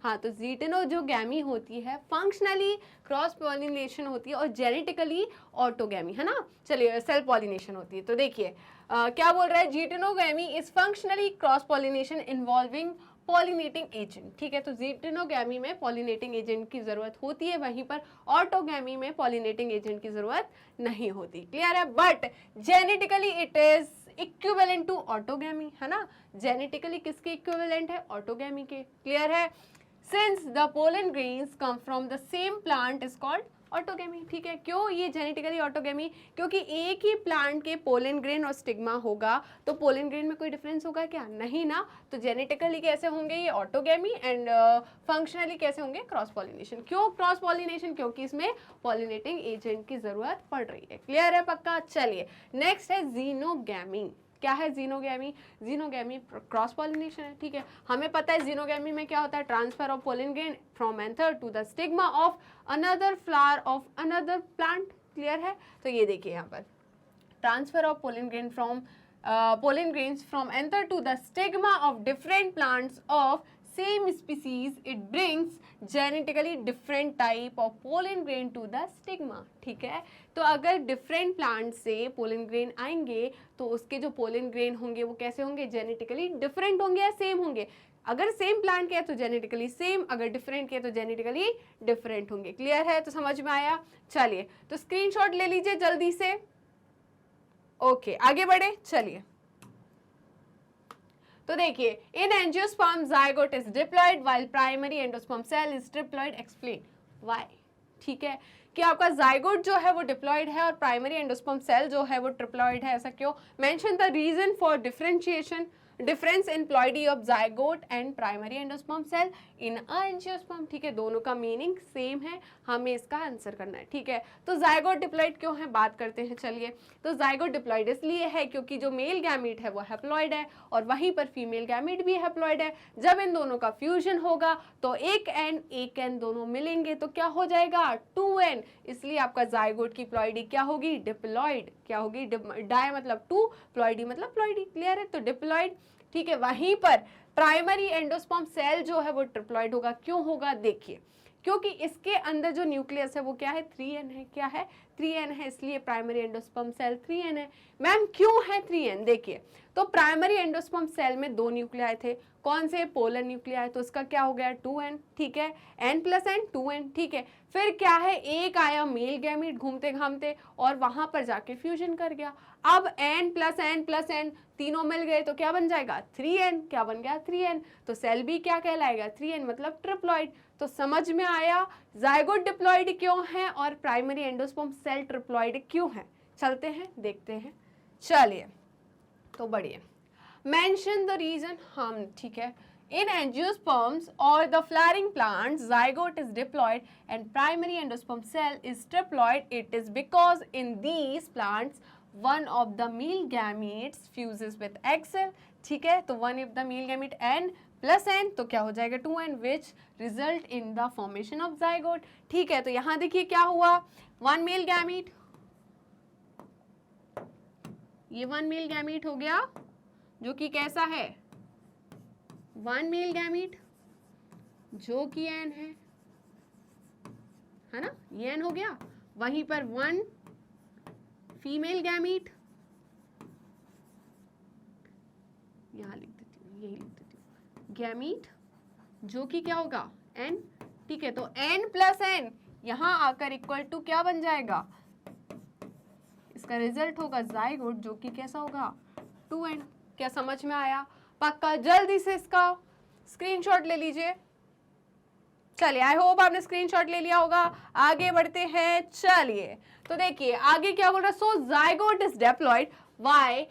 हाँ, तो जीटेनो जो गैमी होती है फंक्शनली क्रॉस पॉलिनेशन होती है और जेनेटिकली ऑटोगैमी, है ना, चलिए सेल्फ पॉलिनेशन होती है। तो देखिए क्या बोल रहा है, geitonogamy is functionally cross pollination involving pollinating agent. ठीक है, तो जीटेनोगैमी में पॉलिनेटिंग एजेंट की जरूरत होती है, वहीं पर ऑटोगैमी में पॉलिनेटिंग एजेंट की जरूरत नहीं होती। क्लियर है, but genetically it is equivalent to autogamy, है ना, जेनेटिकली किसके इक्विवेलेंट है, ऑटोगैमी के। क्लियर है, since the pollen grains come from the same plant is called autogamy. ठीक है, क्यों ये जेनेटिकली ऑटोगैमी, क्योंकि एक ही प्लांट के पोलन ग्रेन और स्टिग्मा होगा, तो पोलन ग्रेन में कोई डिफरेंस होगा क्या, नहीं ना, तो जेनेटिकली कैसे होंगे ये ऑटोगैमी एंड फंक्शनली कैसे होंगे क्रॉस पॉलिनेशन। क्यों क्रॉस पॉलिनेशन, क्योंकि इसमें पॉलिनेटिंग एजेंट की जरूरत पड़ रही है। क्लियर है पक्का, चलिए नेक्स्ट है जीनोगैमी। क्या है जीनोगैमी, जीनोगैमी क्रॉस पॉलिनेशन है। ठीक है, हमें पता है जीनोगैमी में क्या होता है, transfer of pollen grain from anther to the stigma of another flower of another plant. Clear है, तो ये देखिए यहाँ पर transfer of pollen grain from pollen grains from anther to the stigma of different plants of same species, it brings genetically different type of pollen grain to the stigma। ठीक है, तो अगर different plant से pollen grain आएंगे तो उसके जो pollen grain होंगे वो कैसे होंगे, जेनेटिकली डिफरेंट होंगे या सेम होंगे। अगर सेम प्लांट के है तो जेनेटिकली सेम, अगर डिफरेंट के है तो जेनेटिकली डिफरेंट होंगे। क्लियर है, तो समझ में आया। चलिए तो स्क्रीनशॉट ले लीजिए जल्दी से। ओके, आगे बढ़े, चलिए तो देखिए in angiosperm zygote is diploid while primary endosperm cell is triploid. Explain why. ठीक है, कि आपका जाइगोट जो है वो डिप्लॉयड है और प्राइमरी एंडोस्पर्म सेल जो है वो ट्रिप्लॉयड है, ऐसा क्यों। Mention the reason for differentiation, difference in ploidy of zygote and primary endosperm cell in a angiosperm. ठीक है, दोनों का मीनिंग सेम है, हमें इसका आंसर करना है। ठीक है, तो जाइगोट डिप्लॉयड क्यों है, बात करते हैं। चलिए, तो जाइगोट डिप्लॉयड इसलिए है क्योंकि जो मेल गैमीट है वो हैप्लॉयड है और वहीं पर फीमेल गैमीट भी हैप्लॉयड है। जब इन दोनों का फ्यूजन होगा तो एक एन दोनों मिलेंगे तो क्या हो जाएगा, 2n। इसलिए आपका जाइगोट की प्लॉइडी क्या होगी, डिप्लॉयड। क्या होगी, डाई मतलब 2, प्लॉइडी मतलब प्लॉइडी। क्लियर है, तो डिप्लॉयड। ठीक है, वहीं पर प्राइमरी एंडोस्पर्म सेल जो है वो ट्रिप्लॉयड होगा। क्यों होगा, देखिए क्योंकि इसके अंदर जो न्यूक्लियस है वो क्या है, 3n है। क्या है, 3n है, इसलिए प्राइमरी एंडोस्पर्म सेल 3n है। मैम क्यों है 3n, देखिए तो प्राइमरी एंडोस्पर्म सेल में 2 न्यूक्लियाई थे, कौन से, पोलर न्यूक्लियाई, तो इसका क्या हो गया 2n। ठीक है, n + n 2n। ठीक है, फिर क्या है, एक आया मेल गैमीट घूमते घामते और वहां पर जाके फ्यूजन कर गया। अब n + n तीनों मिल गए तो क्या बन जाएगा, 3n। क्या बन गया, 3n। तो सेल भी क्या कहलाएगा, 3n मतलब ट्रिप्लॉइड। तो समझ में आया जाइगोट डिप्लॉइड क्यों है और प्राइमरी एंडोस्पर्म सेल ट्रिप्लॉइड क्यों है। चलते हैं देखते हैं, चलिए तो बढ़िया। मेंशन द रीजन, हम ठीक है, in angiosperms or the flowering plants zygote is diploid and primary endosperm cell is triploid. It is because in these plants one of the male gametes fuses with egg cell। ठीक है, तो one of the male gamete n + n तो क्या हो जाएगा 2n which result in the formation of zygote। ठीक है, तो यहाँ देखिए क्या हुआ, one male gamete, ये one male gamete हो गया जो कि कैसा है, 1 मेल गैमीट जो कि n है ना, ये n हो गया। वहीं पर 1 फीमेल गैमीट, यहां लिख देती हूँ, यही लिख देती हूँ, गैमीट जो कि क्या होगा n। ठीक है, तो n + n यहां आकर इक्वल टू क्या बन जाएगा, इसका रिजल्ट होगा जाइगोट जो कि कैसा होगा 2n। क्या समझ में आया, पक्का। जल्दी से इसका स्क्रीनशॉट ले लीजिए। चलिए, आई होप आपने स्क्रीनशॉट ले लिया होगा। आगे बढ़ते हैं, चलिए तो देखिए आगे क्या बोल रहा है, so zygote is diploid why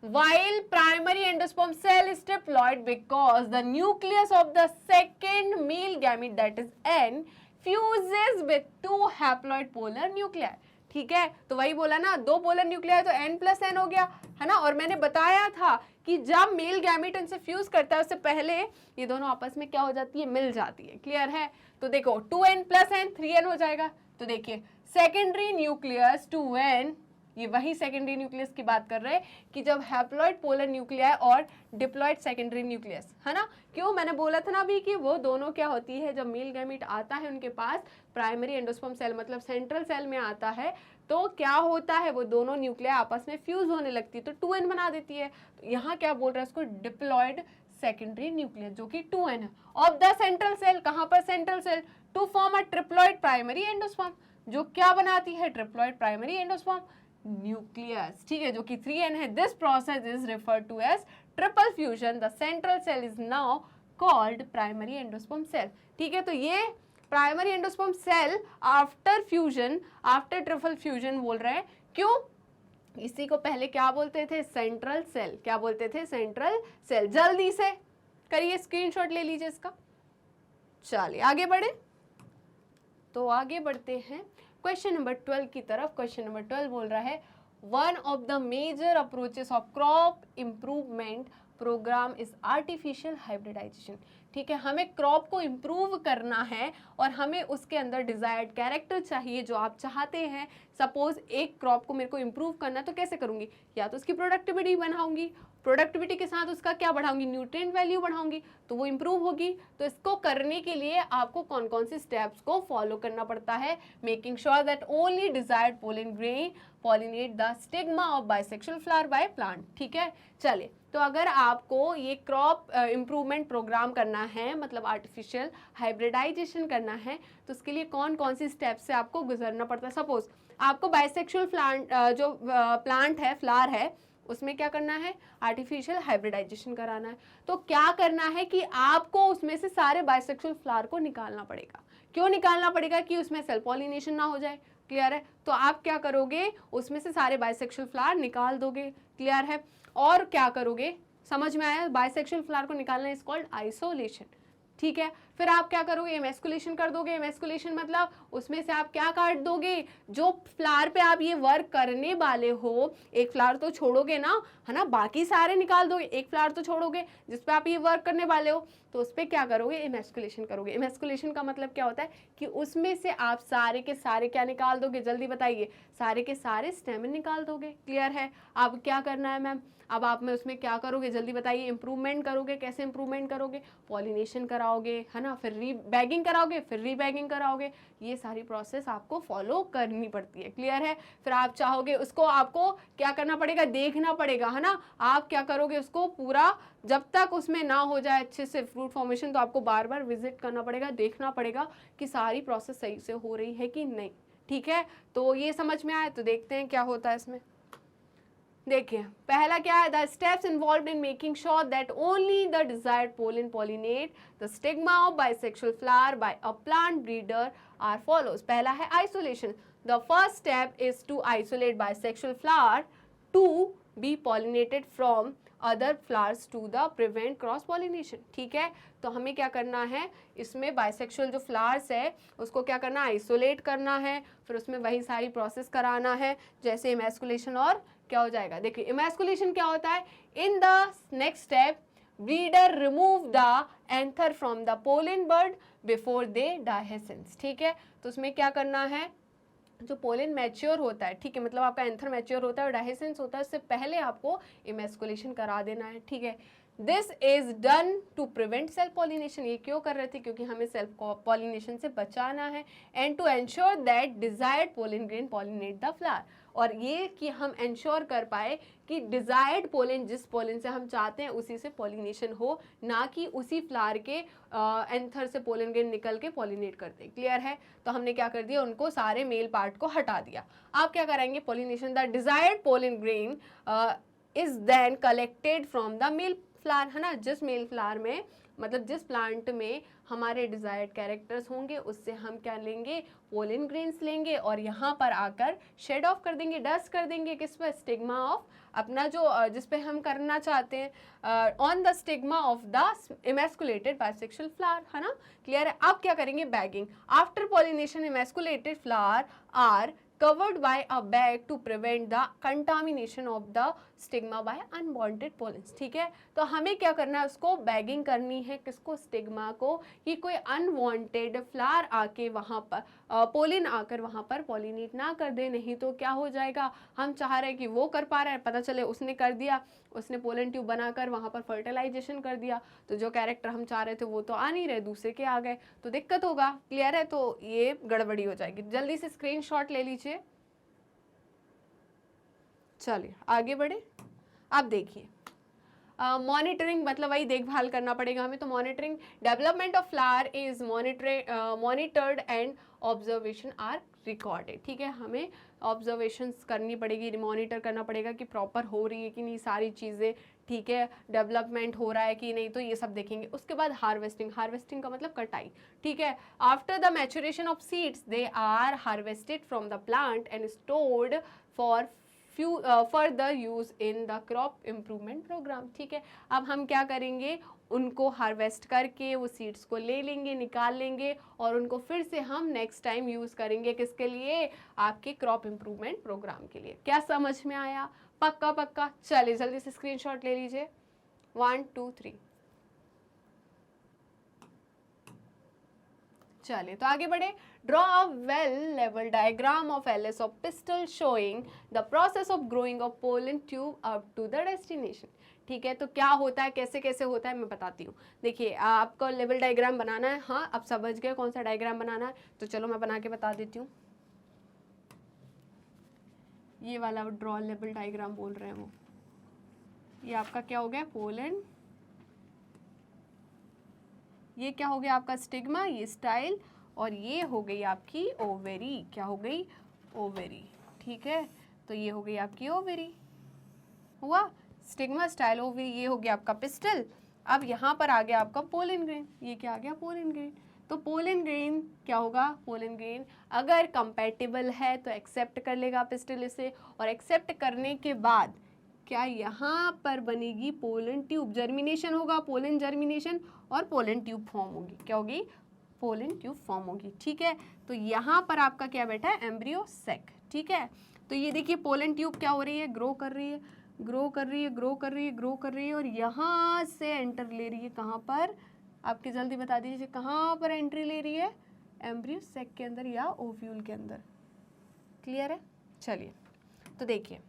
while primary endosperm cell is diploid because the nucleus of the second male gamete that is n fuses with 2 haploid polar nuclei। ठीक है, तो वही बोला ना, 2 पोलर न्यूक्लियाई तो n + n हो गया, है ना। और मैंने बताया था कि जब मेल गैमीट इनसे फ्यूज करता है उससे पहले ये दोनों आपस में क्या हो जाती है, मिल जाती है। क्लियर है, तो देखो 2n + n 3n हो जाएगा। तो देखिए सेकेंडरी न्यूक्लियस 2n ये वही सेकेंडरी न्यूक्लियस की बात कर रहे हैं कि जब हैप्लॉइड पोलर न्यूक्लियाई और डिप्लॉइड सेकेंडरी न्यूक्लियस, है ना। क्यों, मैंने बोला था ना अभी कि वो दोनों क्या होती है, जब मेल गैमीट आता है उनके पास प्राइमरी एंडोस्पर्म सेल मतलब सेंट्रल सेल में आता है, तो क्या होता है, वो दोनों न्यूक्लिया आपस में फ्यूज होने लगती है तो 2n बना देती है। तो यहाँ क्या बोल रहा है उसको, डिप्लॉइड सेकेंडरी न्यूक्लियस जो कि 2n है ऑफ द सेंट्रल सेल। कहाँ पर central cell, to form a triploid primary endosperm, जो क्या बनाती है, ट्रिप्लॉइड प्राइमरी एंडोस्पर्म न्यूक्लियस, ठीक है, जो कि 3n है। This process is referred to as triple fusion. The central cell is now called primary endosperm cell, ठीक है। तो ये primary endosperm cell after fusion, after triple fusion बोल रहे हैं। क्यों, इसी को पहले क्या बोलते थे, सेंट्रल सेल। क्या बोलते थे, सेंट्रल सेल। जल्दी से करिए, स्क्रीनशॉट ले लीजिए इसका। चलिए आगे बढ़े, तो आगे बढ़ते हैं क्वेश्चन नंबर 12 की तरफ। क्वेश्चन नंबर 12 बोल रहा है, one of the major approaches of crop improvement programme is artificial hybridisation, ठीक है। हमें क्रॉप को इम्प्रूव करना है और हमें उसके अंदर डिजायर्ड कैरेक्टर चाहिए जो आप चाहते हैं। सपोज एक क्रॉप को मेरे को इम्प्रूव करना, तो कैसे करूंगी, या तो उसकी प्रोडक्टिविटी बढ़ाऊंगी, प्रोडक्टिविटी के साथ उसका क्या बढ़ाऊंगी, न्यूट्रिएंट वैल्यू बढ़ाऊंगी, तो वो इम्प्रूव होगी। तो इसको करने के लिए आपको कौन कौन से स्टेप्स को फॉलो करना पड़ता है, making sure that only desired pollen grain pollinate the stigma of bisexual flower by plant, ठीक है। चलिए, तो अगर आपको ये क्रॉप इम्प्रूवमेंट प्रोग्राम करना है, मतलब आर्टिफिशियल हाइब्रिडाइजेशन करना है, तो उसके लिए कौन कौन सी स्टेप से आपको गुजरना पड़ता है। सपोज आपको बाइसेक्सुअल प्लांट जो प्लांट है, फ्लावर है, उसमें क्या करना है, आर्टिफिशियल हाइब्रिडाइजेशन कराना है। तो क्या करना है कि आपको उसमें से सारे बाइसेक्सुअल फ्लावर को निकालना पड़ेगा। क्यों निकालना पड़ेगा, कि उसमें सेल पॉलिनेशन ना हो जाए, क्लियर है। तो आप क्या करोगे, उसमें से सारे बाइसेक्सुअल फ्लावर निकाल दोगे, क्लियर है। और क्या करोगे, समझ में आया, बाइसेक्सुअल फ्लावर को निकालना इज कॉल्ड आइसोलेशन, ठीक है। फिर आप क्या करोगे, एमेस्कुलेशन कर दोगे। एमेस्कुलेशन मतलब उसमें से आप क्या काट दोगे, जो फ्लावर पे आप ये वर्क करने वाले हो, एक फ्लावर तो छोड़ोगे ना, है ना, बाकी सारे निकाल दोगे, एक फ्लावर तो छोड़ोगे जिस पे आप ये वर्क करने वाले हो, तो उस पर क्या करोगे, एमेस्कुलेशन करोगे। एमेस्कुलेशन का मतलब क्या होता है कि उसमें से आप सारे के सारे क्या निकाल दोगे, जल्दी बताइए, सारे के सारे स्टेमन निकाल दोगे, क्लियर है। अब क्या करना है मैम, अब आप में उसमें क्या करोगे, जल्दी बताइए, इंप्रूवमेंट करोगे। कैसे इंप्रूवमेंट करोगे, पॉलिनेशन कराओगे, है ना, फिर रीबैगिंग कराओगे, फिर रीबैगिंग कराओगे। ये सारी प्रोसेस आपको फॉलो करनी पड़ती है, क्लियर है। फिर आप चाहोगे उसको, आपको क्या करना पड़ेगा, देखना पड़ेगा, है ना। आप क्या करोगे, उसको पूरा जब तक उसमें ना हो जाए अच्छे से फ्रूट फॉर्मेशन, तो आपको बार बार विजिट करना पड़ेगा, देखना पड़ेगा कि सारी प्रोसेस सही से हो रही है कि नहीं, ठीक है। तो ये समझ में आए, तो देखते हैं क्या होता है इसमें। देखिए पहला क्या है, the steps involved in making sure that only the desired pollen pollinate the stigma of bisexual flower by a plant breeder are follows. पहला है isolation. The first step is to isolate bisexual flower to be pollinated from other flowers to the prevent cross pollination, ठीक है। तो हमें क्या करना है, इसमें बाइसेक्सुअल जो फ्लावर्स है उसको क्या करना, आइसोलेट करना है, फिर उसमें वही सारी प्रोसेस कराना है जैसे इमेस्कुलेशन, और क्या हो जाएगा, देखिए इमेस्कुलेशन क्या होता है, in the next step breeder remove the anther from the pollen bud before they dehiscence, ठीक है। तो उसमें क्या करना है, जो पोलन मैच्योर होता है, ठीक है, मतलब आपका एंथर मैच्योर होता है और डायहेसेंस होता है, उससे पहले आपको इमेस्कुलेशन करा देना है, ठीक है। This is done to prevent self pollination. ये क्यों कर रहे थे, क्योंकि हमें सेल्फ पॉलिनेशन से बचाना है, and to ensure that desired pollen grain pollinate the flower, और ये कि हम एंश्योर कर पाए कि डिजायर्ड पोलन, जिस पोलन से हम चाहते हैं उसी से पॉलिनेशन हो, ना कि उसी फ्लावर के एंथर से पोलन ग्रेन निकल के पॉलिनेट करते, क्लियर है। तो हमने क्या कर दिया, उनको सारे मेल पार्ट को हटा दिया। आप क्या करेंगे, pollination, the desired pollen grain is then collected from the male flower, है ना, जिस मेल फ्लावर में, मतलब जिस प्लांट में हमारे डिजायर्ड कैरेक्टर्स होंगे, उससे हम क्या लेंगे, पोलन ग्रेन्स लेंगे, और यहाँ पर आकर शेड ऑफ कर देंगे, डस्ट कर देंगे, किस पर, स्टिग्मा ऑफ, अपना जो जिस पे हम करना चाहते हैं, on the stigma of the emasculated bisexual flower, है ना, क्लियर है। अब क्या करेंगे, bagging. After pollination emasculated flower are covered by a bag to prevent the contamination of the stigma by unwanted pollens। ठीक है, तो हमें क्या करना है, उसको बैगिंग करनी है, किसको, स्टिग्मा को, कि कोई अनवांटेड फ्लावर आके वहाँ पर पोलिन आकर वहाँ पर पॉलिनेट ना कर दे। नहीं तो क्या हो जाएगा, हम चाह रहे हैं कि वो कर पा रहे हैं, पता चले उसने कर दिया, उसने पोलन ट्यूब बनाकर वहाँ पर फर्टिलाइजेशन कर दिया, तो जो कैरेक्टर हम चाह रहे थे वो तो आ नहीं रहे, दूसरे के आ गए, तो दिक्कत होगा। क्लियर है, तो ये गड़बड़ी हो जाएगी। जल्दी से स्क्रीनशॉट ले लीजिए। चलिए आगे बढ़े। अब देखिए, मॉनिटरिंग मतलब वही देखभाल करना पड़ेगा हमें। तो monitoring, development of flower is monitored and observation are recorded. ठीक है, हमें ऑब्जर्वेशंस करनी पड़ेगी, मॉनिटर करना पड़ेगा कि प्रॉपर हो रही है कि नहीं सारी चीज़ें, ठीक है, डेवलपमेंट हो रहा है कि नहीं, तो ये सब देखेंगे। उसके बाद हार्वेस्टिंग, हार्वेस्टिंग का मतलब कटाई। ठीक है, after the maturation of seeds they are harvested from the plant and stored for further use in the crop improvement programme. ठीक है, अब हम क्या करेंगे, उनको हार्वेस्ट करके वो सीड्स को ले लेंगे, निकाल लेंगे, और उनको फिर से हम नेक्स्ट टाइम यूज़ करेंगे, किसके लिए, आपके क्रॉप इम्प्रूवमेंट प्रोग्राम के लिए। क्या समझ में आया? पक्का पक्का। चलिए जल्दी से स्क्रीनशॉट ले लीजिए। 1 2 3। चलिए तो आगे बढ़े। ड्रॉ अ वेल लेवल diagram of L S of pistil showing the process of growing of pollen tube up to the destination. ठीक है, तो क्या होता है, कैसे कैसे होता है, मैं बताती हूँ। देखिए, आपको लेवल डायग्राम बनाना है। हाँ, अब समझ गए कौन सा डायग्राम बनाना है, तो चलो मैं बना के बता देती हूँ। ये वाला ड्रॉ लेवल डायग्राम बोल रहे हैं वो, ये आपका क्या हो गया, पोलन, ये क्या हो गया आपका स्टिग्मा, ये स्टाइल, और ये हो गई आपकी ओवेरी। क्या हो गई, ओवेरी। ठीक है, तो ये हो गई आपकी ओवेरी, हुआ स्टिग्मा, स्टाइल, ओवेरी। ये हो गया आपका पिस्टल। अब यहाँ पर आ गया आपका पोलन ग्रेन। ये क्या आ गया, पोलन ग्रेन। तो पोलन ग्रेन क्या होगा, पोलन ग्रेन अगर कंपैटिबल है तो एक्सेप्ट कर लेगा पिस्टल इसे, और एक्सेप्ट करने के बाद क्या यहाँ पर बनेगी पोलन ट्यूब, जर्मिनेशन होगा, पोलन जर्मिनेशन, और पोलन ट्यूब फॉर्म होगी। क्या होगी, पोलन ट्यूब फॉर्म होगी। ठीक है, तो यहाँ पर आपका क्या बैठा है, एम्ब्रियो सैक। ठीक है, तो ये देखिए पोलन ट्यूब क्या हो रही है, ग्रो कर रही है, ग्रो कर रही है, ग्रो कर रही है, ग्रो कर रही है, और यहाँ से एंटर ले रही है कहाँ पर, आपकी जल्दी बता दीजिए कहाँ पर एंट्री ले रही है, एम्ब्रियो सैक के अंदर या ओव्यूल के अंदर। क्लियर है? चलिए तो देखिए,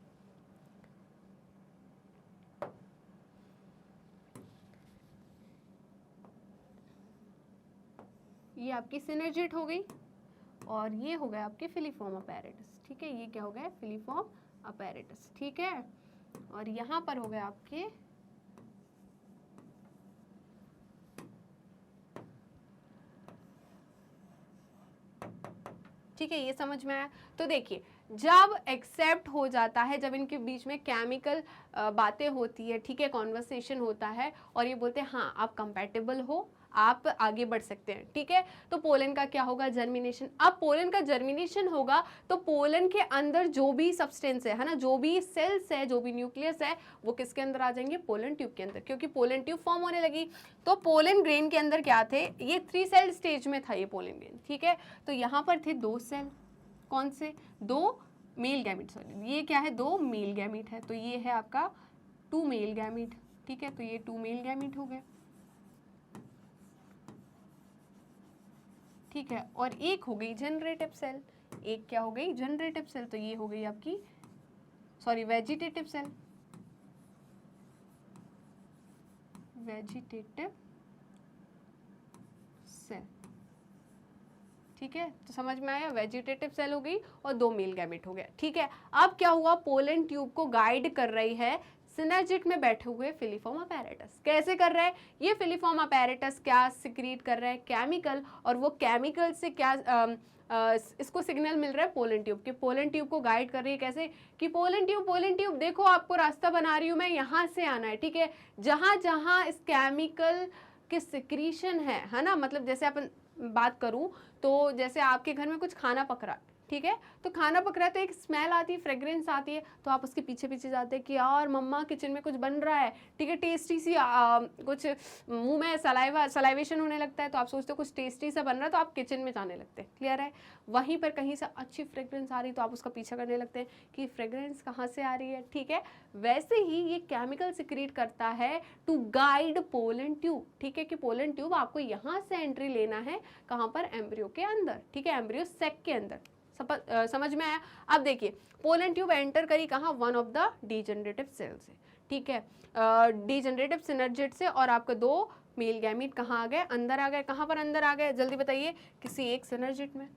ये आपकी सिनर्जिट हो गई, और ये हो गया आपके फिलीफॉर्म अपैरेटस। ठीक है, ये क्या हो गया, फिलीफॉर्म अपैरेटस। ठीक है, और यहाँ पर हो गया आपके ठीक है, ये समझ में आया। तो देखिए, जब एक्सेप्ट हो जाता है, जब इनके बीच में केमिकल बातें होती है, ठीक है, कॉन्वर्सेशन होता है, और ये बोलते हैं हाँ आप कंपैटिबल हो, आप आगे बढ़ सकते हैं। ठीक है, तो पोलन का क्या होगा, जर्मिनेशन। अब पोलन का जर्मिनेशन होगा तो पोलन के अंदर जो भी सब्सटेंस है ना, जो भी सेल्स है, जो भी न्यूक्लियस है, वो किसके अंदर आ जाएंगे, पोलन ट्यूब के अंदर, क्योंकि पोलन ट्यूब फॉर्म होने लगी। तो पोलन ग्रेन के अंदर क्या थे, ये 3 सेल स्टेज में था ये पोलन ग्रेन। ठीक है, तो यहाँ पर थे 2 सेल, कौन से, 2 मेल गैमिट, सॉरी ये क्या है, 2 मेल गैमिट है, तो ये है आपका 2 मेल गैमिट। ठीक है, तो ये 2 मेल गैमिट हो गए। ठीक है, और एक हो गई जनरेटिव सेल, एक क्या हो गई, जनरेटिव सेल, तो ये हो गई आपकी, sorry vegetative cell, vegetative cell. ठीक है, तो समझ में आया, वेजिटेटिव सेल हो गई और 2 मेल गैमेट हो गया। ठीक है, अब क्या हुआ, पोलन ट्यूब को गाइड कर रही है सिनर्जिट में बैठे हुए फिलीफॉर्म अपैरेटस। कैसे कर रहा है, ये फिलीफॉर्म अपैरेटस क्या सिक्रीट कर रहा है, केमिकल, और वो केमिकल से क्या इसको सिग्नल मिल रहा है पोलन ट्यूब के, पोलन ट्यूब को गाइड कर रही है कैसे, कि पोलन ट्यूब देखो आपको रास्ता बना रही हूँ मैं, यहाँ से आना है। ठीक है, जहाँ जहाँ इस केमिकल के सिक्रीशन है ना, मतलब जैसे अपन बात करूं तो जैसे आपके घर में कुछ खाना पक रहा है, ठीक है। तो खाना पक रहा है तो एक स्मेल आती है, फ्रेग्रेंस आती है, तो आप उसके पीछे पीछे जाते हैं कि यार मम्मा किचन में कुछ बन रहा है, ठीक है, टेस्टी सी कुछ मुंह में सलाइवेशन होने लगता है, तो आप सोचते हो कुछ टेस्टी सा बन रहा है, तो आप किचन में जाने लगते हैं। क्लियर है। वहीं पर कहीं से अच्छी फ्रेग्रेंस आ रही तो आप उसका पीछा करने लगते हैं कि फ्रेग्रेंस कहाँ से आ रही है। ठीक है। वैसे ही ये केमिकल सिक्रीट करता है टू गाइड पोलन ट्यूब। ठीक है, कि पोलन ट्यूब आपको यहाँ से एंट्री लेना है, कहाँ पर, एम्ब्रियो के अंदर। ठीक है, एम्ब्रियो सैक के अंदर। समझ में आया। अब देखिए पोलन ट्यूब एंटर करी कहाँ, one of the degenerative cell से। ठीक है, डीजनरेटिव सिनर्जिड से, और आपके दो मेल गैमीट कहाँ आ गए, अंदर आ गए। कहाँ पर अंदर आ गए, जल्दी बताइए, किसी एक सिनर्जिड में।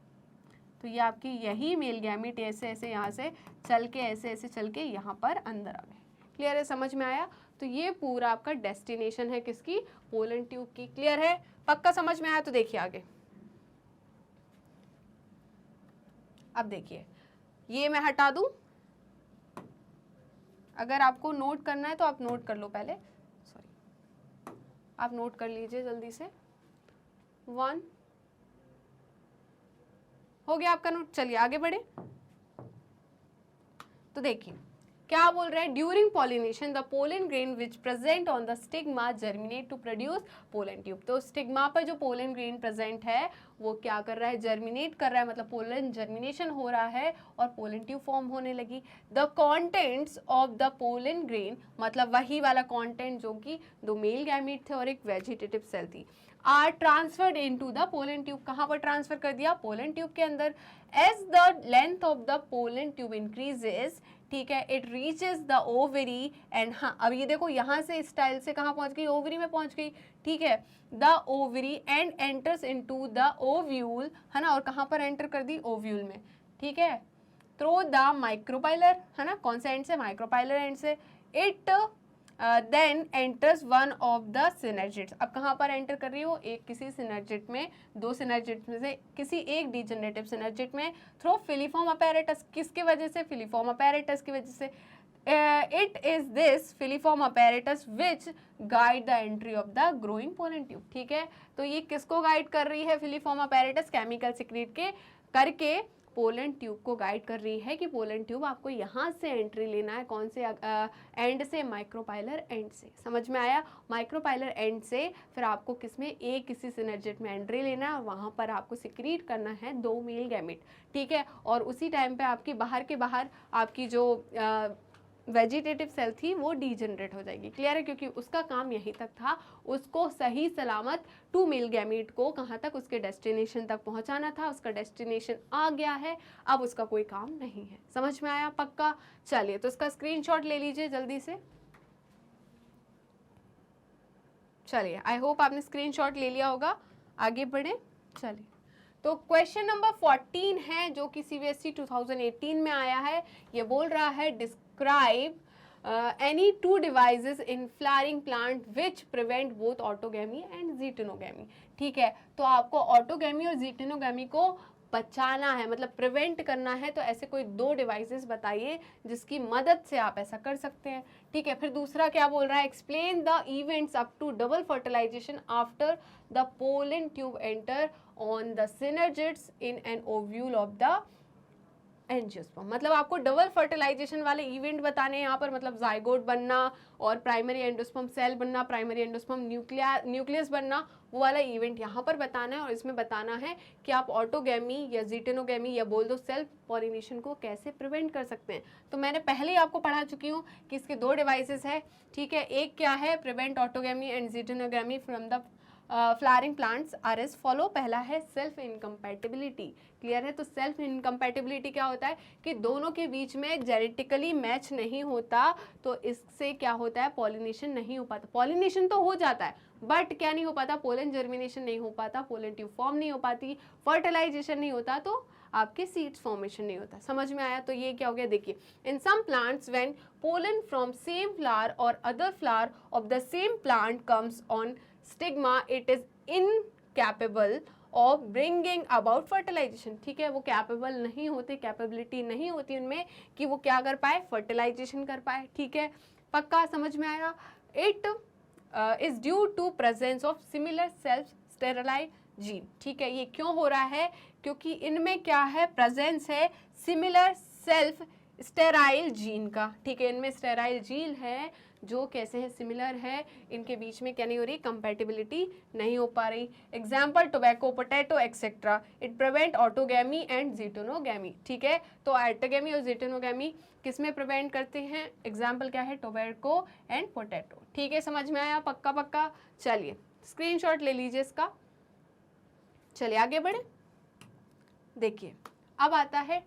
तो ये आपकी यही मेल गैमीट ऐसे ऐसे यहाँ से चल के ऐसे ऐसे चल के यहाँ पर अंदर आ गए। क्लियर है, समझ में आया। तो ये पूरा आपका डेस्टिनेशन है किसकी, पोलन ट्यूब की। क्लियर है, पक्का समझ में आया। तो देखिए आगे, अब देखिए ये मैं हटा दूं, अगर आपको नोट करना है तो आप नोट कर लो पहले, सॉरी आप नोट कर लीजिए जल्दी से। 1 हो गया आपका नोट। चलिए आगे बढ़े। तो देखिए क्या बोल रहे हैं, during pollination the pollen grain which present on the stigma germinate to produce pollen tube. तो स्टिग्मा पर जो पोलन ग्रेन प्रेजेंट है वो क्या कर रहा है, जर्मिनेट कर रहा है, मतलब पोलन जर्मिनेशन हो रहा है और पोलन ट्यूब फॉर्म होने लगी। The contents of the pollen grain, मतलब वही वाला कॉन्टेंट जो कि दो मेल गैमीट थे और एक वेजिटेटिव सेल थी, are transferred into the pollen tube. कहाँ पर ट्रांसफर कर दिया, पोलन ट्यूब के अंदर। As the length of the pollen tube increases, ठीक है, it reaches the ovary and, हाँ अब ये देखो यहाँ से स्टाइल से कहाँ पहुँच गई, ओवरी में पहुँच गई। ठीक है, the ovary and enters into the ovule, है ना, और कहाँ पर एंटर कर दी, ओव्यूल में। ठीक है, थ्रू द माइक्रोपाइलर, है ना, कौन से एंड से, माइक्रोपाइलर एंड से। It then enters one of the synergids. अब कहाँ पर एंटर कर रही हो, एक किसी सिनर्जिड में, दो सिनर्जिड में से किसी एक डीजनरेटिव सिनर्जिड में, थ्रू फिलीफॉर्म अपैरेटस। किसके वजह से, फिलीफॉर्म अपैरेटस की वजह से। it is this filiform apparatus which guide the entry of the growing pollen tube। ठीक है, तो ये किसको गाइड कर रही है, फिलीफॉर्म अपैरेटस केमिकल सिक्रीट के करके पोलन ट्यूब को गाइड कर रही है कि पोलन ट्यूब आपको यहाँ से एंट्री लेना है, कौन से एंड से, माइक्रोपाइलर एंड से। समझ में आया, माइक्रोपाइलर एंड से फिर आपको किसमें, एक किसी सिनर्जिड में एंट्री लेना है और वहाँ पर आपको सिक्रीट करना है दो मेल गैमेट। ठीक है, और उसी टाइम पे आपकी बाहर के बाहर आपकी जो वेजिटेटिव सेल थी वो डीजनरेट हो जाएगी। क्लियर है, क्योंकि उसका काम यहीं तक था, उसको सही सलामत टू मेल गैमीट को कहाँ तक, उसके डेस्टिनेशन तक पहुंचाना था। उसका डेस्टिनेशन आ गया है, अब उसका कोई काम नहीं है। समझ में आया पक्का। चलिए तो इसका स्क्रीनशॉट ले लीजिए जल्दी से। चलिए आई होप आपने स्क्रीनशॉट ले लिया होगा। आगे बढ़े। चलिए तो क्वेश्चन नंबर 14 है जो कि CBSE 2018 में आया है। ये बोल रहा है describe any two devices in flowering plant which prevent both autogamy and ज़ीटेनोगैमी। ठीक है, तो आपको ऑटोगैमी और ज़ीटेनोगैमी को बचाना है, मतलब प्रिवेंट करना है। तो ऐसे कोई दो डिवाइसेस बताइए जिसकी मदद से आप ऐसा कर सकते हैं। ठीक है, फिर दूसरा क्या बोल रहा है, explain the events up to double fertilization after the pollen tube enter on the synergids in an ovule of the angiosperm. मतलब आपको डबल फर्टिलाइजेशन वाले इवेंट बताने हैं यहाँ पर, मतलब जाइगोट बनना और प्राइमरी एंडोस्पर्म सेल बनना, प्राइमरी एंडोस्पर्म न्यूक्लियस बनना, वो वाला इवेंट यहाँ पर बताना है। और इसमें बताना है कि आप ऑटोगैमी या ज़ीटेनोगैमी या बोल दो सेल्फ पॉलिनेशन को कैसे प्रिवेंट कर सकते हैं। तो मैंने पहले ही आपको पढ़ा चुकी हूँ कि इसके दो डिवाइसेस है। ठीक है, एक क्या है, prevent autogamy and geitonogamy from the flowering plants are as follow. पहला है सेल्फ इनकम्पैटिबिलिटी। क्लियर है, तो सेल्फ इनकम्पैटिबिलिटी क्या होता है कि दोनों के बीच में जेनेटिकली मैच नहीं होता, तो इससे क्या होता है, पॉलिनेशन नहीं हो पाता। पॉलिनेशन तो हो जाता है बट क्या नहीं हो पाता, पोलन जर्मिनेशन नहीं हो पाता, पोलन ट्यूब फॉर्म नहीं हो पाती, फर्टिलाइजेशन नहीं होता, तो आपके सीड्स फॉर्मेशन नहीं होता। समझ में आया। तो ये क्या हो गया, देखिए in some plants when pollen from same flower or other flower of the same plant comes on stigma it is incapable of bringing about fertilization. ठीक है, वो कैपेबल नहीं होते, कैपेबिलिटी नहीं होती उनमें कि वो क्या कर पाए, फर्टिलाइजेशन कर पाए। ठीक है, पक्का समझ में आया। It is due to presence of similar self sterility gene, ठीक है। ये क्यों हो रहा है? क्योंकि इनमें क्या है, प्रेजेंस है सिमिलर सेल्फ स्टेराइल जीन का, ठीक है। इनमें स्टेराइल जीन है जो कैसे है, सिमिलर है, इनके बीच में क्या नहीं हो रही, कंपैटिबिलिटी नहीं हो पा रही। Example tobacco, potato etcetera, it prevent autogamy and geitonogamy, ठीक है। तो ऑटोगैमी और जीटोनोगैमी किस में प्रिवेंट करते हैं? एग्जाम्पल क्या है, टोबैको एंड पोटैटो, ठीक है। समझ में आया पक्का पक्का? चलिए स्क्रीनशॉट ले लीजिए इसका। चलिए आगे बढ़े। देखिए अब आता है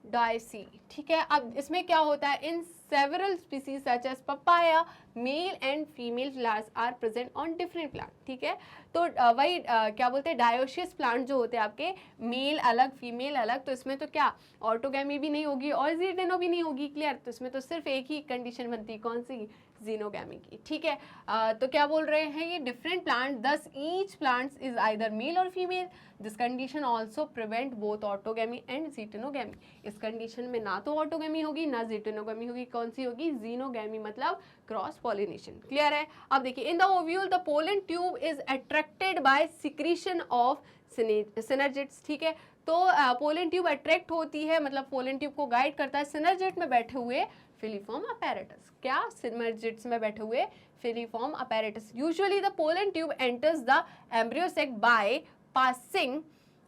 डायसी, ठीक है। अब इसमें क्या होता है, in several species such as papaya male and female flowers are present on different plant, ठीक है। तो वही क्या बोलते हैं, डायोशियस प्लांट जो होते हैं आपके, मेल अलग फीमेल अलग, तो इसमें तो क्या ऑटोगैमी भी नहीं होगी और जीटेनो भी नहीं होगी, क्लियर। तो इसमें तो सिर्फ एक ही कंडीशन बनती है, कौन सी, जीनोगैमी की, ठीक है। तो क्या बोल रहे हैं, ये different plant, thus each plants is either male or female, this condition also prevent both autogamy and geitonogamy. इस कंडीशन में ना तो ऑटोगैमी होगी ना जीटेनोगैमी होगी, कौन सी होगी, जीनोगैमी, मतलब क्रॉस पॉलिनेशन, क्लियर है। अब देखिए, in the ovule the pollen tube is attracted by secretion of synergids, ठीक है। तो पोलन ट्यूब अट्रैक्ट होती है, मतलब पोलन ट्यूब को गाइड करता है सिनर्जिड में बैठे हुए फिलीफॉर्म अपैरेटस, क्या, सिनर्जिड्स में बैठे हुए filiform apparatus. Usually the pollen tube enters the embryo sac by passing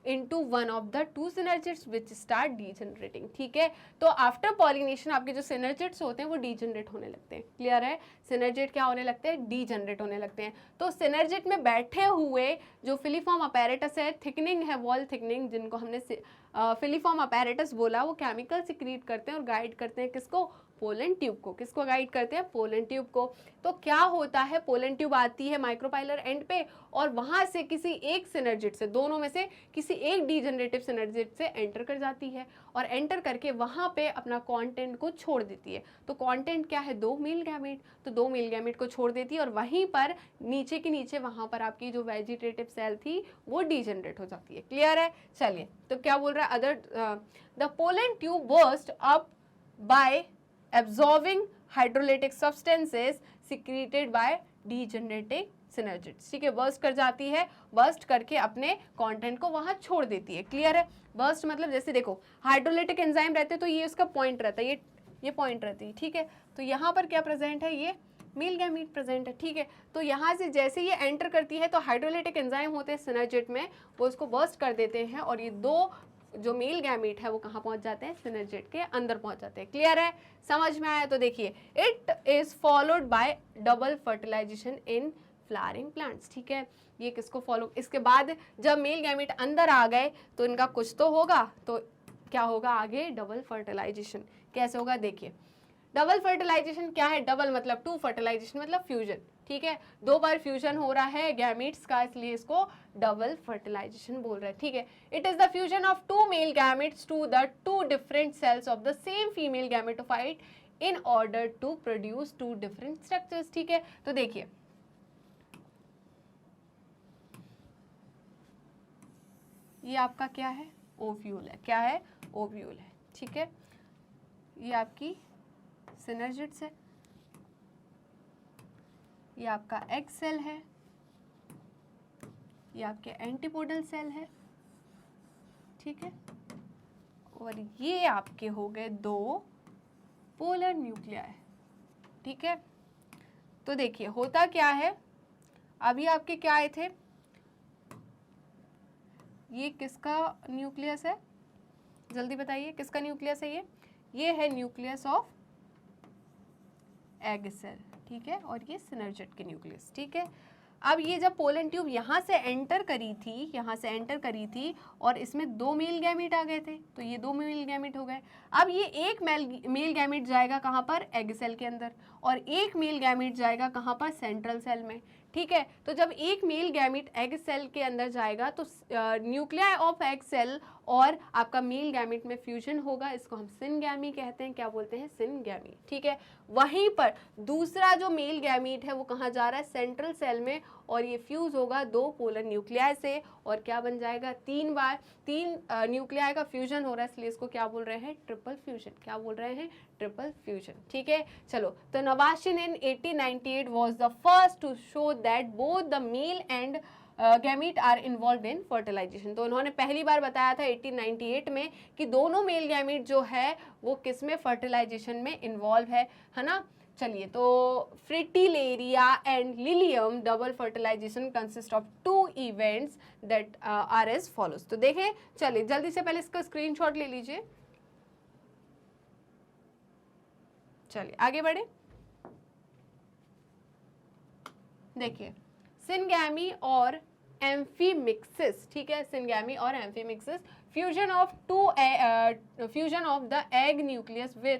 into one of the two synergids which start degenerating, ठीक है। तो आफ्टर पॉलिनेशन आपके जो सिनर्जिड्स होते हैं वो डीजनरेट होने लगते हैं, क्लियर है। सिनर्जिड क्या होने लगते हैं, डीजनरेट होने लगते हैं। तो सिनर्जिड में बैठे हुए जो फिलीफॉर्म अपैरेटस है, थिकनिंग है, वॉल थिकनिंग, जिनको हमने फिलीफॉर्म अपैरेटस बोला, वो केमिकल सिक्रीट करते हैं और गाइड करते हैं किसको, पोलन ट्यूब को। किसको गाइड करते हैं, पोलन ट्यूब को। तो क्या होता है, पोलन ट्यूब आती है माइक्रोपाइलर एंड पे और वहां से किसी एक सिनर्जिड से, दोनों में से किसी एक डीजनरेटिव सिनर्जिड से एंटर कर जाती है और एंटर करके वहां पे अपना कंटेंट को छोड़ देती है। तो कंटेंट क्या है, दो मेल गैमेट, तो दो मेल गैमेट को छोड़ देती है और वहीं पर नीचे के नीचे वहां पर आपकी जो वेजिटेटिव सेल थी वो डीजनरेट हो जाती है, क्लियर है। चलिए, तो क्या बोल रहा है, other the pollen tube burst up by absorbing hydrolytic substances secreted by degenerating synergids, ठीक है। बर्स्ट कर जाती है, बर्स्ट करके अपने कंटेंट को वहां छोड़ देती है, क्लियर है। बर्स्ट मतलब जैसे देखो हाइड्रोलिटिक एंजाइम रहते तो ये उसका पॉइंट रहता है, ये पॉइंट रहती है, ठीक है। तो यहाँ पर क्या प्रेजेंट है, ये मेल गैमीट प्रेजेंट है, ठीक है। तो यहाँ से जैसे ये एंटर करती है तो हाइड्रोलिटिक एंजाइम होते हैं सिनर्जिड में, वो उसको बर्स्ट कर देते हैं और ये दो जो मेल गैमीट है वो कहाँ पहुंच जाते हैं, सिनर्जिड के अंदर पहुंच जाते हैं, क्लियर है, समझ में आया। तो देखिए, it is followed by double fertilization in flowering plants, ठीक है। ये किसको फॉलो, इसके बाद जब मेल गैमीट अंदर आ गए तो इनका कुछ तो होगा, तो क्या होगा आगे, डबल फर्टिलाइजेशन। कैसे होगा, देखिए, डबल फर्टिलाइजेशन क्या है, डबल मतलब टू, फर्टिलाइजेशन मतलब फ्यूजन, ठीक है। दो बार फ्यूजन हो रहा है गैमीट्स का, इसलिए इसको डबल फर्टिलाइजेशन बोल रहे हैं, ठीक है। It is the fusion of two male gametes to the two different cells of the same female gametophyte in order to produce two different structures, ठीक है। तो देखिए, ये आपका क्या है, ओव्यूल है, क्या है, ओव्यूल है, ठीक है। ये आपकी सिनर्जिड्स है, ये आपका एग सेल है, ये आपके एंटीपोडल सेल है, ठीक है। और ये आपके हो गए दो पोलर न्यूक्लियाई, ठीक है। तो देखिए होता क्या है, अभी आपके क्या आए थे, ये किसका न्यूक्लियस है, जल्दी बताइए किसका न्यूक्लियस है, ये है न्यूक्लियस ऑफ एग सेल, ठीक है। और ये सिनर्जिड के न्यूक्लियस, ठीक है। अब ये जब पोलन ट्यूब यहाँ से एंटर करी थी, और इसमें दो मेल गैमीट आ गए थे, तो ये दो मेल गैमीट हो गए। अब ये एक मेल गैमीट जाएगा कहाँ पर, एग सेल के अंदर, और एक मेल गैमीट जाएगा कहाँ पर, सेंट्रल सेल में, ठीक है। तो जब एक मेल गैमीट एग सेल के अंदर जाएगा तो न्यूक्लियाई ऑफ एग सेल और आपका मेल गैमीट में फ्यूजन होगा, इसको हम सिनगैमी कहते हैं, क्या बोलते हैं, सिनगैमी, ठीक है। वहीं पर दूसरा जो मेल गैमीट है वो कहाँ जा रहा है, सेंट्रल सेल में, और ये फ्यूज होगा दो पोलर न्यूक्लियाई से, और क्या बन जाएगा, तीन न्यूक्लियाई का फ्यूजन हो रहा है, इसलिए इसको क्या बोल रहे हैं, ट्रिपल फ्यूजन, क्या बोल रहे हैं, ट्रिपल फ्यूजन, ठीक है। चलो, तो Nawaschin in 1898 was the first to show that both the male and gamete are involve in fertilization. तो उन्होंने पहली बार बताया था 1898 में कि दोनों मेल गैमीट जो है वो किस में फर्टिलाइजेशन में इन्वॉल्व है ना। चलिए, तो fritillaria and lilium double fertilization consist of 2 events that are as follows. तो देखें, चलिए जल्दी से पहले इसका स्क्रीनशॉट ले लीजिए। चलिए आगे बढ़े। देखिए, सिनगैमी और एम्फीमिक्सिस, ठीक है, सिनगैमी और amphimixis, fusion of the egg nucleus with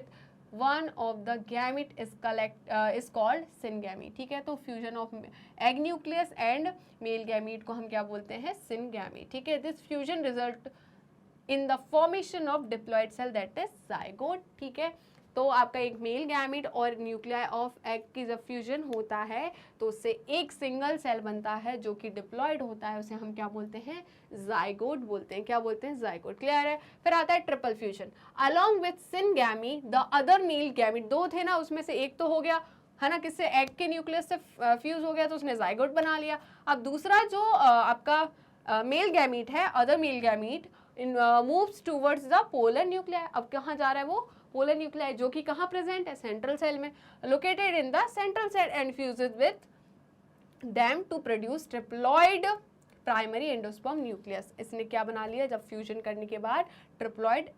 one of the gamete is called syngamy. ठीक है, तो fusion of egg nucleus and male gamete को हम क्या बोलते हैं, सिनगैमी। ठीक है, this fusion result in the formation of diploid cell that is zygote. ठीक है, तो आपका एक मेल गैमीट और न्यूक्लियाई ऑफ एग की जब फ्यूजन होता है तो उससे एक सिंगल सेल बनता है जो कि डिप्लॉयड होता है, उसे हम क्या बोलते हैं, जाइगोट बोलते हैं। क्या बोलते हैं, जाइगोट। क्लियर है। फिर आता है triple fusion. Along with syngamy the other male gamete, दो थे ना, उसमें से एक तो हो गया है ना, किससे, एग के न्यूक्लियस से फ्यूज हो गया तो उसने जाइगोट बना लिया। अब दूसरा जो आपका मेल गैमीट है, other male gamete moves towards the polar nuclei. अब कहाँ जा रहा है वो, पोलर न्यूक्लियाई, जो कि कहाँ प्रेजेंट है, सेंट्रल सेल में, located in the central cell and fuses with them to produce triploid primary endosperm nucleus. इसने क्या बना लिया, जब फ्यूजन करने के बाद ट्रिप्लॉइड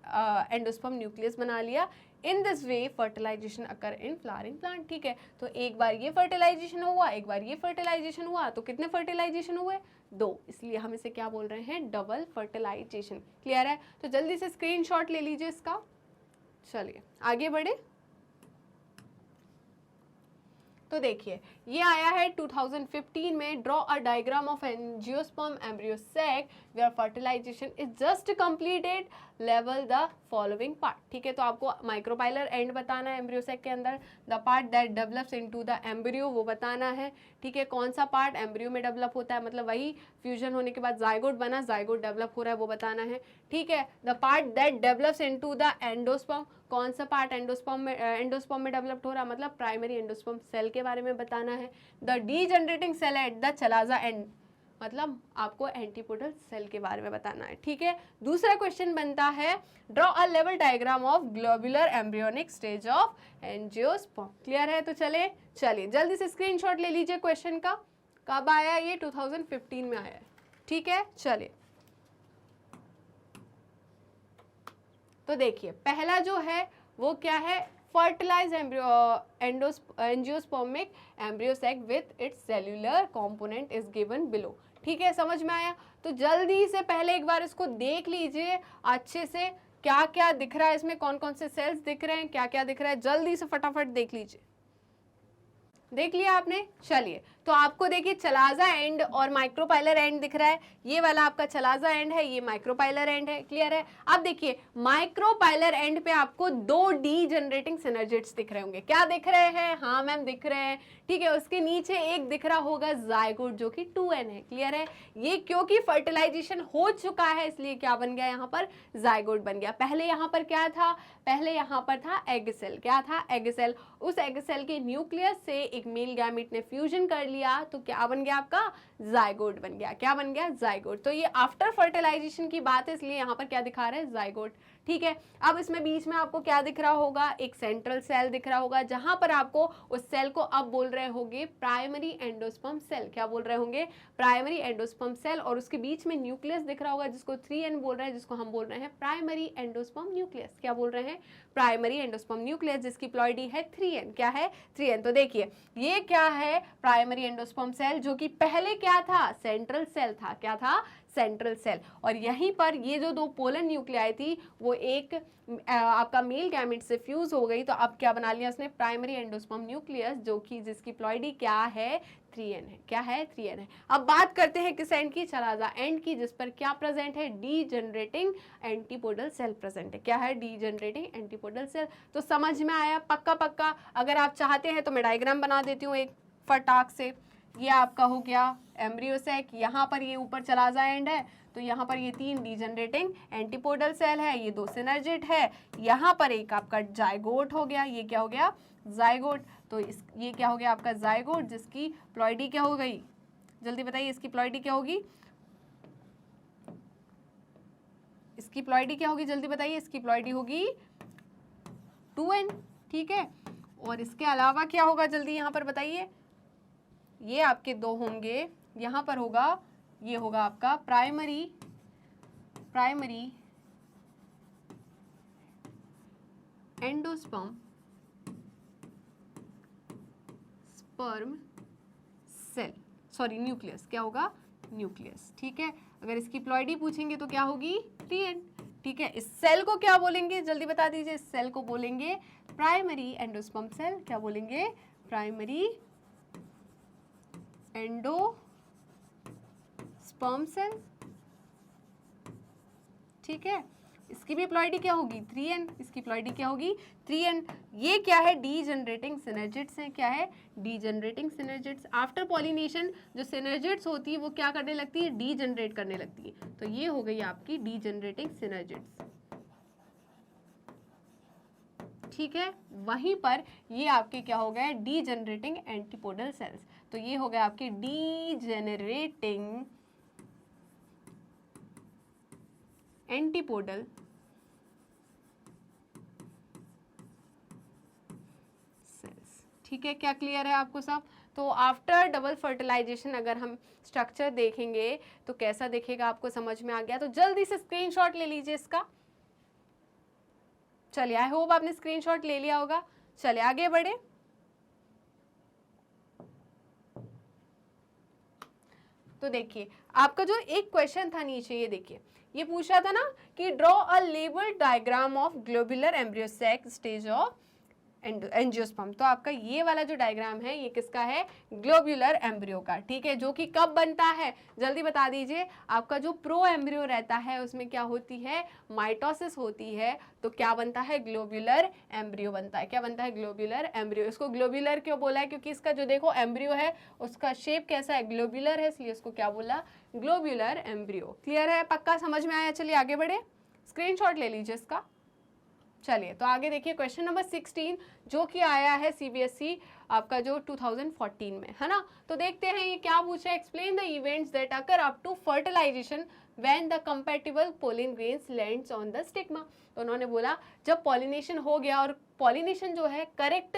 एंडोस्पर्म न्यूक्लियस बना लिया। In this way fertilization occur in flowering plant. ठीक है, तो एक बार ये फर्टिलाइजेशन हुआ, एक बार ये फर्टिलाइजेशन हुआ, तो कितने फर्टिलाइजेशन हुए, 2, इसलिए हम इसे क्या बोल रहे हैं, डबल फर्टिलाइजेशन। क्लियर है। तो जल्दी से स्क्रीनशॉट ले लीजिए इसका। चलिए आगे बढ़े। तो देखिए, ये आया है 2015 में, draw a diagram of angiosperm embryo sac where fertilization is just completed, लेवल द फॉलोइंग पार्ट। ठीक है, तो आपको माइक्रोपाइलर एंड बताना है एम्ब्रियो सैक के अंदर, the part that develops into the embryo वो बताना है। ठीक है, कौन सा पार्ट एम्ब्रियो में डेवलप होता है, मतलब वही फ्यूजन होने के बाद जाइगोट बना, जाइगोट डेवलप हो रहा है वो बताना है। ठीक है, the part that develops into the endosperm, कौन सा पार्ट एंडोस्पर्म में डेवलप्ड हो रहा है, मतलब प्राइमरी एंडोस्पर्म सेल के बारे में बताना है। The degenerating cell at the chalaza end, मतलब आपको एंटीपोडल सेल के बारे में बताना है। ठीक है, दूसरा क्वेश्चन बनता है, draw a level diagram of globular embryonic stage of angiosperm. Clear है। तो चलिए जल्दी से स्क्रीनशॉट ले लीजिए क्वेश्चन का। कब आया ये, 2015 में आया है। ठीक है, चलिए तो देखिए, पहला जो है वो क्या है, fertilize angiospermic embryo sac with its cellular component is given below. ठीक है, समझ में आया। तो जल्दी से पहले एक बार इसको देख लीजिए अच्छे से, क्या क्या दिख रहा है इसमें, कौन कौन से सेल्स दिख रहे हैं, क्या क्या दिख रहा है, जल्दी से फटाफट देख लीजिए। देख लिया आपने। चलिए, तो आपको देखिए चलाजा एंड और माइक्रोपाइलर एंड दिख रहा है, ये वाला आपका चलाजा एंड है, ये माइक्रोपाइलर एंड है। क्लियर है। अब देखिए, माइक्रोपाइलर एंड पे आपको 2 डी जनरेटिंग सिनर्जिड्स दिख रहे होंगे। क्या दिख रहे हैं, हाँ मैम दिख रहे हैं। ठीक है, उसके नीचे एक दिख रहा होगा जाइगोट जो कि 2n है। क्लियर है। ये क्योंकि फर्टिलाइजेशन हो चुका है इसलिए क्या बन गया, यहाँ पर जाइगोट बन गया। पहले यहाँ पर क्या था, पहले यहाँ पर था एग सेल। क्या था, एग सेल। उस एग सेल के न्यूक्लियस से एक मेल गैमीट ने फ्यूजन कर लिया तो क्या बन गया, आपका जाइगोट बन गया। क्या बन गया, जाइगोट। तो ये आफ्टर फर्टिलाइजेशन की बात है, इसलिए यहाँ पर क्या दिखा रहे हैं, जाइगोट। ठीक है, अब इसमें बीच में आपको क्या दिख रहा होगा, एक सेंट्रल सेल दिख रहा होगा, जहां पर आपको उस सेल को अब बोल रहे होंगे प्राइमरी एंडोस्पर्म सेल। क्या बोल रहे होंगे, प्राइमरी एंडोस्पर्म सेल। और उसके बीच में न्यूक्लियस दिख रहा होगा जिसको 3n बोल रहे हैं, जिसको हम बोल रहे हैं प्राइमरी एंडोस्पर्म न्यूक्लियस। क्या बोल रहे हैं, प्राइमरी एंडोस्पर्म न्यूक्लियस, जिसकी प्लॉइडी है 3n। क्या है, 3n। तो देखिए, ये क्या है, प्राइमरी एंडोस्पर्म सेल, जो कि पहले क्या था, सेंट्रल सेल था। क्या था, सेंट्रल सेल। और यहीं पर ये जो 2 पोलर न्यूक्लियाई थी वो एक आपका मेल गैमेट से फ्यूज हो गई, तो अब क्या बना लिया उसने, प्राइमरी एंडोस्पर्म न्यूक्लियस, जो कि जिसकी प्लॉइडी क्या है, 3n है। क्या है, 3n है। अब बात करते हैं किस एंड की, चलाजा एंड की, जिस पर क्या प्रेजेंट है, degenerating antipodal cell present है। क्या है, डी जनरेटिंग एंटीपोडल सेल। तो समझ में आया पक्का पक्का। अगर आप चाहते हैं तो मैं डायग्राम बना देती हूँ एक फटाक से। ये आपका हो गया एम्ब्रियो सैक, यहाँ पर ये ऊपर चलाजा एंड है, तो यहाँ पर ये 3 डीजनरेटिंग एंटीपोडल सेल है, ये 2 सिनर्जिड है, यहाँ पर एक आपका जाइगोट हो गया। ये क्या हो गया, जाइगोट। तो ये क्या हो गया आपका जाइगोट, जिसकी प्लॉइडी क्या हो गई, जल्दी बताइए इसकी प्लॉइडी क्या होगी, इसकी प्लॉइडी क्या होगी, जल्दी बताइए। इसकी प्लॉइडी होगी 2n, ठीक है। और इसके अलावा क्या होगा, जल्दी यहाँ पर बताइए। ये आपके दो होंगे, यहाँ पर होगा, ये होगा आपका primary endosperm sperm cell, sorry nucleus, क्या होगा, न्यूक्लियस, ठीक है। अगर इसकी प्लॉइडी पूछेंगे तो क्या होगी 3n, ठीक है। इस सेल को क्या बोलेंगे, जल्दी बता दीजिए। इस सेल को बोलेंगे प्राइमरी एंडोस्पर्म सेल, क्या बोलेंगे, प्राइमरी एंडोस्पर्म सेल, ठीक है। इसकी भी प्लॉइडी क्या होगी 3n, इसकी प्लॉइडी क्या होगी 3n। ये क्या है, डीजनरेटिंग सिनर्जिड्स हैं, क्या है, डीजनरेटिंग सिनर्जिड्स। आफ्टर पॉलिनेशन जो सिनर्जिड्स होती है वो क्या करने लगती है, डीजनरेट करने लगती है। तो ये हो गई आपकी डीजनरेटिंग सिनर्जिड्स, ठीक है। वहीं पर ये आपके क्या हो गए, डीजनरेटिंग एंटीपोडल सेल्स। तो ये हो गए आपके डीजेनरेटिंग एंटीपोडल सेल्स, ठीक है। क्या क्लियर है आपको सब। तो आफ्टर डबल फर्टिलाइजेशन अगर हम स्ट्रक्चर देखेंगे तो कैसा दिखेगा, आपको समझ में आ गया। तो जल्दी से स्क्रीनशॉट ले लीजिए इसका। चलिए, आई होप आपने स्क्रीनशॉट ले लिया होगा। चलिए आगे बढ़े। तो देखिए आपका जो एक क्वेश्चन था नीचे, ये देखिए, ये पूछा था ना कि draw a label diagram of globular embryo sac stage of angiosperm. तो आपका ये वाला जो डायग्राम है ये किसका है, ग्लोबुलर एम्ब्रियो का, ठीक है। जो कि कब बनता है, जल्दी बता दीजिए। आपका जो प्रो एम्ब्रियो रहता है उसमें क्या होती है, माइटोसिस होती है। तो क्या बनता है, ग्लोबुलर एम्ब्रियो बनता है। क्या बनता है, ग्लोबुलर एम्ब्रियो। इसको ग्लोबुलर क्यों बोला है, क्योंकि इसका जो देखो एम्ब्रियो है उसका शेप कैसा है, ग्लोबुलर है, इसलिए इसको क्या बोला, ग्लोबुलर एम्ब्रियो। क्लियर है, पक्का समझ में आया। चलिए आगे बढ़े, स्क्रीनशॉट ले लीजिए इसका। चलिए तो आगे देखिए क्वेश्चन नंबर 16 जो कि आया है सीबीएसई आपका जो 2014 में, है ना। तो देखते हैं ये क्या पूछा है। Explain the events that occur up to fertilization when the compatible pollen grains lands on the stigma. तो उन्होंने बोला जब पॉलिनेशन हो गया, और पॉलिनेशन जो है करेक्ट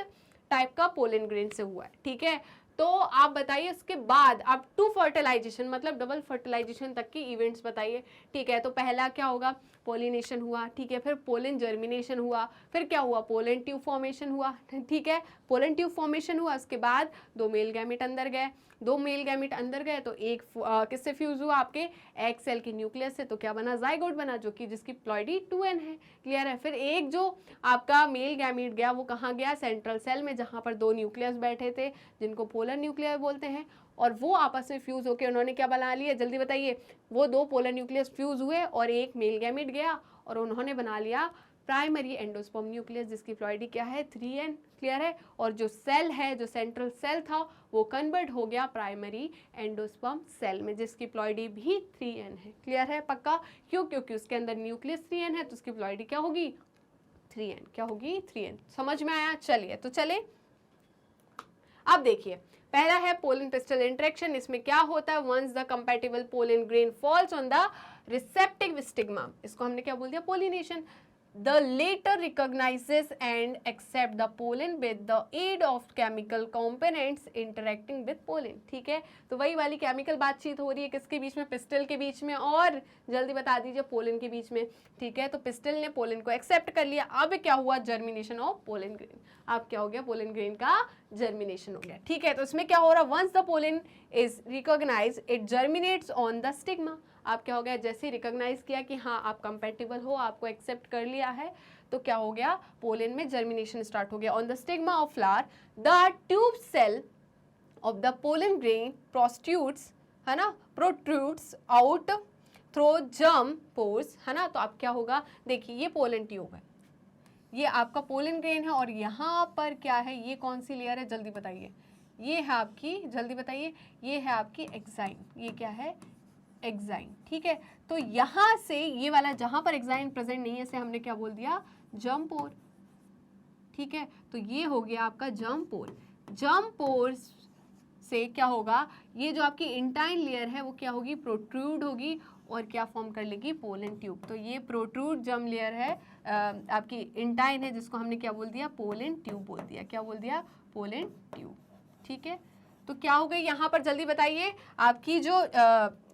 टाइप का पोलिन ग्रेन से हुआ है, ठीक है। तो आप बताइए उसके बाद अप टू फर्टिलाइजेशन मतलब डबल फर्टिलाइजेशन तक की इवेंट्स बताइए, ठीक है। तो पहला क्या होगा, पोलिनेशन हुआ, ठीक है। फिर पोलन जर्मिनेशन हुआ, फिर क्या हुआ, पोलन ट्यूब फॉर्मेशन हुआ, ठीक है। पोलन ट्यूब फॉर्मेशन हुआ, उसके बाद दो मेल गैमेट अंदर गए, दो मेल गैमेट अंदर गए तो एक किससे फ्यूज हुआ, आपके एग सेल के न्यूक्लियस से। तो क्या बना, जाइगोट बना, जो कि जिसकी प्लॉइडी 2n है। क्लियर है। फिर एक जो आपका मेल गैमेट गया वो कहाँ गया, सेंट्रल सेल में, जहाँ पर दो न्यूक्लियस बैठे थे जिनको पोलर न्यूक्लियर बोलते हैं, और वो आपस में फ्यूज होकर उन्होंने क्या बना लिया, जल्दी बताइए। वो दो पोलर न्यूक्लियस फ्यूज हुए और एक मेल गैमेट गया और उन्होंने बना लिया प्राइमरी एंडोस्पर्म न्यूक्लियस, जिसकी प्लॉइडी क्या है 3n। क्लियर है। और जो सेल है, जो सेंट्रल सेल था, वो कन्वर्ट हो गया प्राइमरी एंडोस्पर्म सेल में, जिसकी प्लॉइडी भी 3n है। क्लियर है, पक्का। क्यों, क्योंकि उसके अंदर न्यूक्लियस 3n है, तो उसकी प्लॉइडी क्या होगी 3n। क्या होगी 3n। समझ में आया। चलिए तो चले अब देखिए, पहला है पोलन पिस्टल इंटरेक्शन। इसमें क्या होता है, once the compatible pollen grain falls on the receptive stigma, इसको हमने क्या बोल दिया, pollination. The later recognizes and accept the pollen with the aid of chemical components interacting with pollen। ठीक है, तो वही वाली केमिकल बातचीत हो रही है किसके बीच में, पिस्टल के बीच में, और जल्दी बता दीजिए पोलन के बीच में। ठीक है, तो पिस्टल ने पोलन को एक्सेप्ट कर लिया। अब क्या हुआ, जर्मिनेशन ऑफ पोलन ग्रेन। अब क्या हो गया, पोलन ग्रेन का जर्मिनेशन हो गया। ठीक है, तो इसमें क्या हो रहा, once the pollen is recognize it germinates on the stigma. आप क्या हो गया, जैसे रिकॉग्नाइज किया कि हाँ आप कंपैटिबल हो, आपको एक्सेप्ट कर लिया है, तो क्या हो गया, पोलन में जर्मिनेशन स्टार्ट हो गया। On the stigma of flower the tube cell of the pollen grain protrudes, है ना, protrudes out through germ pores, है ना। तो अब क्या होगा, देखिए ये पोलन ट्यूब है, ये आपका पोलन ग्रेन है, और यहाँ पर क्या है, ये कौन सी लेयर है, जल्दी बताइए। ये है आपकी, जल्दी बताइए, ये है आपकी एक्साइन। ये क्या है, एक्साइन। ठीक है, तो यहाँ से ये वाला जहाँ पर एक्साइन प्रेजेंट नहीं है, इसे हमने क्या बोल दिया, जर्म पोर। ठीक है, तो ये हो गया आपका जर्म पोर। जर्म पोर से क्या होगा, ये जो आपकी इंटाइन लेयर है वो क्या होगी, प्रोट्रूड होगी और क्या फॉर्म कर लेगी, पोलन ट्यूब। तो ये प्रोट्रूड जर्म लेयर है, आपकी इंटाइन है, जिसको हमने क्या बोल दिया, पोलन ट्यूब बोल दिया। क्या बोल दिया, पोलन ट्यूब। ठीक है, तो क्या हो गई यहाँ पर, जल्दी बताइए, आपकी जो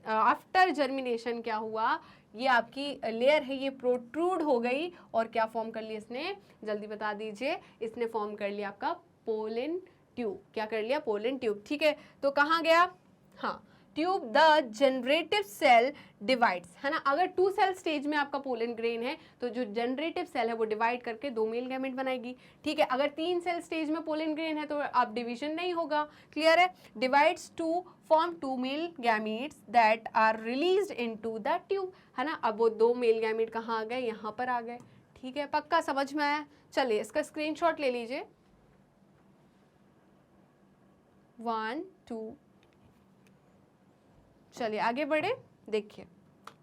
आफ्टर जर्मिनेशन क्या हुआ, ये आपकी लेयर है ये प्रोट्रूड हो गई और क्या फॉर्म कर लिया इसने, जल्दी बता दीजिए, इसने फॉर्म कर लिया आपका पोलन ट्यूब। क्या कर लिया, पोलन ट्यूब। ठीक है, तो कहाँ गया, हाँ, tube the generative cell divides, है ना। अगर 2 सेल स्टेज में आपका पोलन ग्रेन है तो जो जनरेटिव सेल है वो डिवाइड करके 2 मेल गैमेट बनाएगी। ठीक है, अगर 3 सेल स्टेज में पोलन ग्रेन है तो अब डिवीजन नहीं होगा। क्लियर है, divides to form 2 male gametes that are released into the tube, है ना। अब वो 2 मेल गैमेट कहाँ आ गए, यहाँ पर आ गए। ठीक है, पक्का समझ में आया। चलिए इसका स्क्रीनशॉट ले लीजिए, 1 2। चलिए आगे बढ़े, देखिए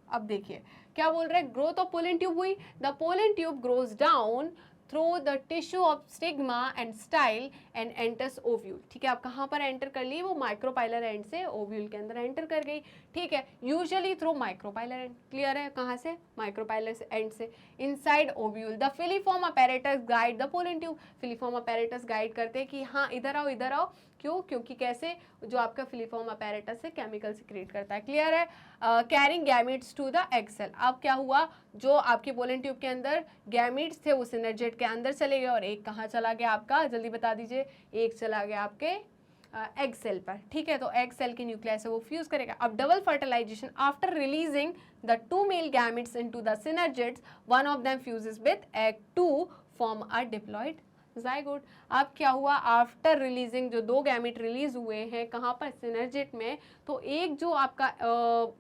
अब देखिए क्या बोल रहे हैं, ग्रोथ ऑफ पोलन ट्यूब हुई, the pollen tube grows down through the tissue of stigma and style and enters ovule. ठीक है, आप कहाँ पर एंटर कर ली, वो माइक्रोपाइलर एंड से ओव्यूल के अंदर एंटर कर गई। ठीक है, usually through micropylar and. Clear है, कहाँ से, माइक्रोपाइलर एंड से, inside ovule the filiform apparatus guide the pollen tube. Filiform apparatus guide करते हैं कि हाँ इधर आओ इधर आओ, क्यों, क्योंकि कैसे, जो आपका फिलीफॉर्म अपैरेटस है केमिकल सिक्रेट करता है। क्लियर है, carrying gametes to the egg cell. अब क्या हुआ, जो आपके पोलन ट्यूब के अंदर गैमेट्स थे वो सिनर्जेट के अंदर चले गए और एक कहाँ चला गया आपका, जल्दी बता दीजिए, एक चला गया आपके एग सेल पर। ठीक है, तो एग सेल के न्यूक्लियस से वो फ्यूज करेगा। अब double fertilization, after releasing the 2 male gametes into the synergids, one of them fuses with egg to form a diploid zygote. अब क्या हुआ, आफ्टर रिलीजिंग जो 2 गैमेट रिलीज हुए हैं कहाँ पर, सिनर्जेट में, तो एक जो आपका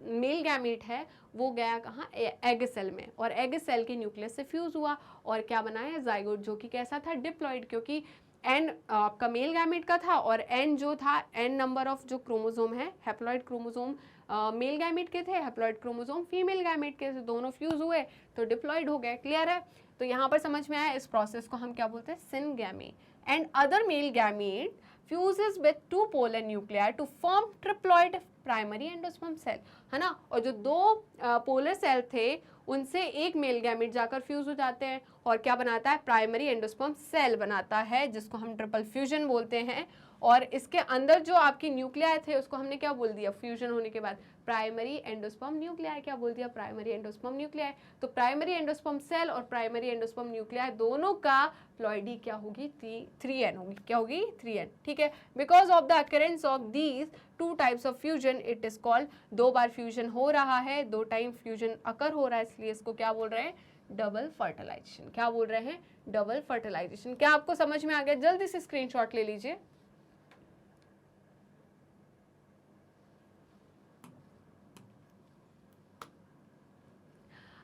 मेल गैमेट है वो गया कहाँ, एग सेल में, और एग सेल के न्यूक्लियस से फ्यूज हुआ और क्या बनाया, ज़ाइगोट, जो कि कैसा था, डिप्लॉइड, क्योंकि एन आपका मेल गैमेट का था और एन जो था, एन नंबर ऑफ जो क्रोमोसोम है, हैप्लॉइड क्रोमोसोम मेल गैमेट के थे, हैप्लॉइड क्रोमोसोम फीमेल गैमेट के थे, दोनों फ्यूज हुए तो डिप्लॉइड हो गए। क्लियर है, तो यहाँ पर समझ में आया, इस प्रोसेस को हम क्या बोलते हैं, syngamy. And other male gamete fuses with 2 polar nuclear to form triploid primary endosperm cell, है ना। और जो 2 पोलर सेल थे उनसे एक मेल गैमेट जाकर फ्यूज हो जाते हैं और क्या बनाता है, प्राइमरी एंडोस्पर्म सेल बनाता है, जिसको हम ट्रिपल फ्यूजन बोलते हैं। और इसके अंदर जो आपकी न्यूक्लियाई थे उसको हमने क्या बोल दिया, फ्यूजन होने के बाद प्राइमरी एंडोस्पर्म न्यूक्लियाई, क्या बोल दिया, प्राइमरी एंडोस्पर्म न्यूक्लियाई। तो प्राइमरी एंडोस्पर्म सेल और प्राइमरी एंडोस्पर्म न्यूक्लियाई दोनों का प्लॉइडी क्या होगी, 3n होगी, क्या होगी, 3n। ठीक है, because of the occurrence of these 2 types of fusion it is called, 2 bar fusion हो रहा है, 2 टाइम फ्यूजन अकर हो रहा है, इसलिए इसको क्या बोल रहे हैं, डबल फर्टिलाइजेशन। क्या बोल रहे हैं, डबल फर्टिलाइजेशन। क्या आपको समझ में आ गया, जल्दी से स्क्रीनशॉट ले लीजिए।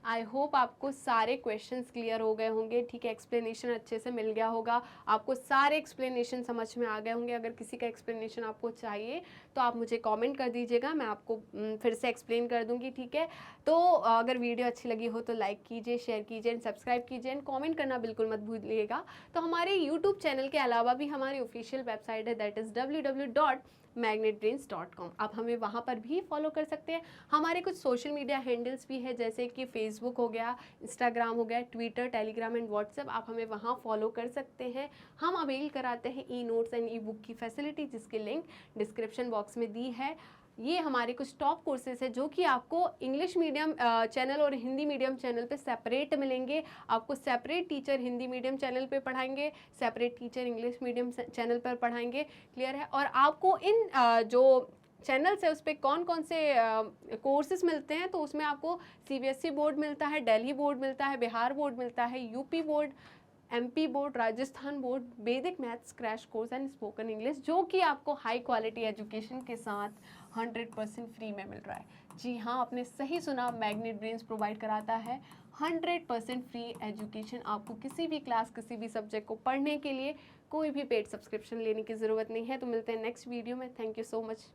आई होप आपको सारे क्वेश्चंस क्लियर हो गए होंगे। ठीक है, एक्सप्लेनेशन अच्छे से मिल गया होगा, आपको सारे एक्सप्लेनेशन समझ में आ गए होंगे। अगर किसी का एक्सप्लेनेशन आपको चाहिए तो आप मुझे कमेंट कर दीजिएगा, मैं आपको फिर से एक्सप्लेन कर दूंगी। ठीक है, तो अगर वीडियो अच्छी लगी हो तो लाइक कीजिए, शेयर कीजिए एंड सब्सक्राइब कीजिए एंड कमेंट करना बिल्कुल मत भूलिएगा। तो हमारे यूट्यूब चैनल के अलावा भी हमारी ऑफिशियल वेबसाइट है, दैट इज़ www.magnetbrains.com। आप हमें वहाँ पर भी फॉलो कर सकते हैं। हमारे कुछ सोशल मीडिया हैंडल्स भी है, जैसे कि फेसबुक हो गया, इंस्टाग्राम हो गया, ट्विटर, टेलीग्राम एंड व्हाट्सएप, आप हमें वहाँ फॉलो कर सकते हैं। हम अवेल कराते हैं e notes and E book की फैसिलिटी, जिसकी लिंक डिस्क्रिप्शन बॉक्स में दी है। ये हमारे कुछ टॉप कोर्सेज है जो कि आपको इंग्लिश मीडियम चैनल और हिंदी मीडियम चैनल पे सेपरेट मिलेंगे। आपको separate teacher Hindi medium channel पे पढ़ाएंगे, separate teacher English medium channel पर पढ़ाएंगे। क्लियर है, और आपको इन जो चैनल्स है उस पर कौन कौन से कोर्सेज मिलते हैं, तो उसमें आपको CBSE बोर्ड मिलता है, दिल्ली बोर्ड मिलता है, बिहार बोर्ड मिलता है, UP board, MP board, Rajasthan board, Vedic maths crash course and spoken English, जो कि आपको हाई क्वालिटी एजुकेशन के साथ 100% फ्री में मिल रहा है। जी हाँ, आपने सही सुना, मैग्नेट ब्रेन्स प्रोवाइड कराता है 100% फ्री एजुकेशन। आपको किसी भी क्लास, किसी भी सब्जेक्ट को पढ़ने के लिए कोई भी पेड सब्सक्रिप्शन लेने की ज़रूरत नहीं है। तो मिलते हैं नेक्स्ट वीडियो में। Thank you so much.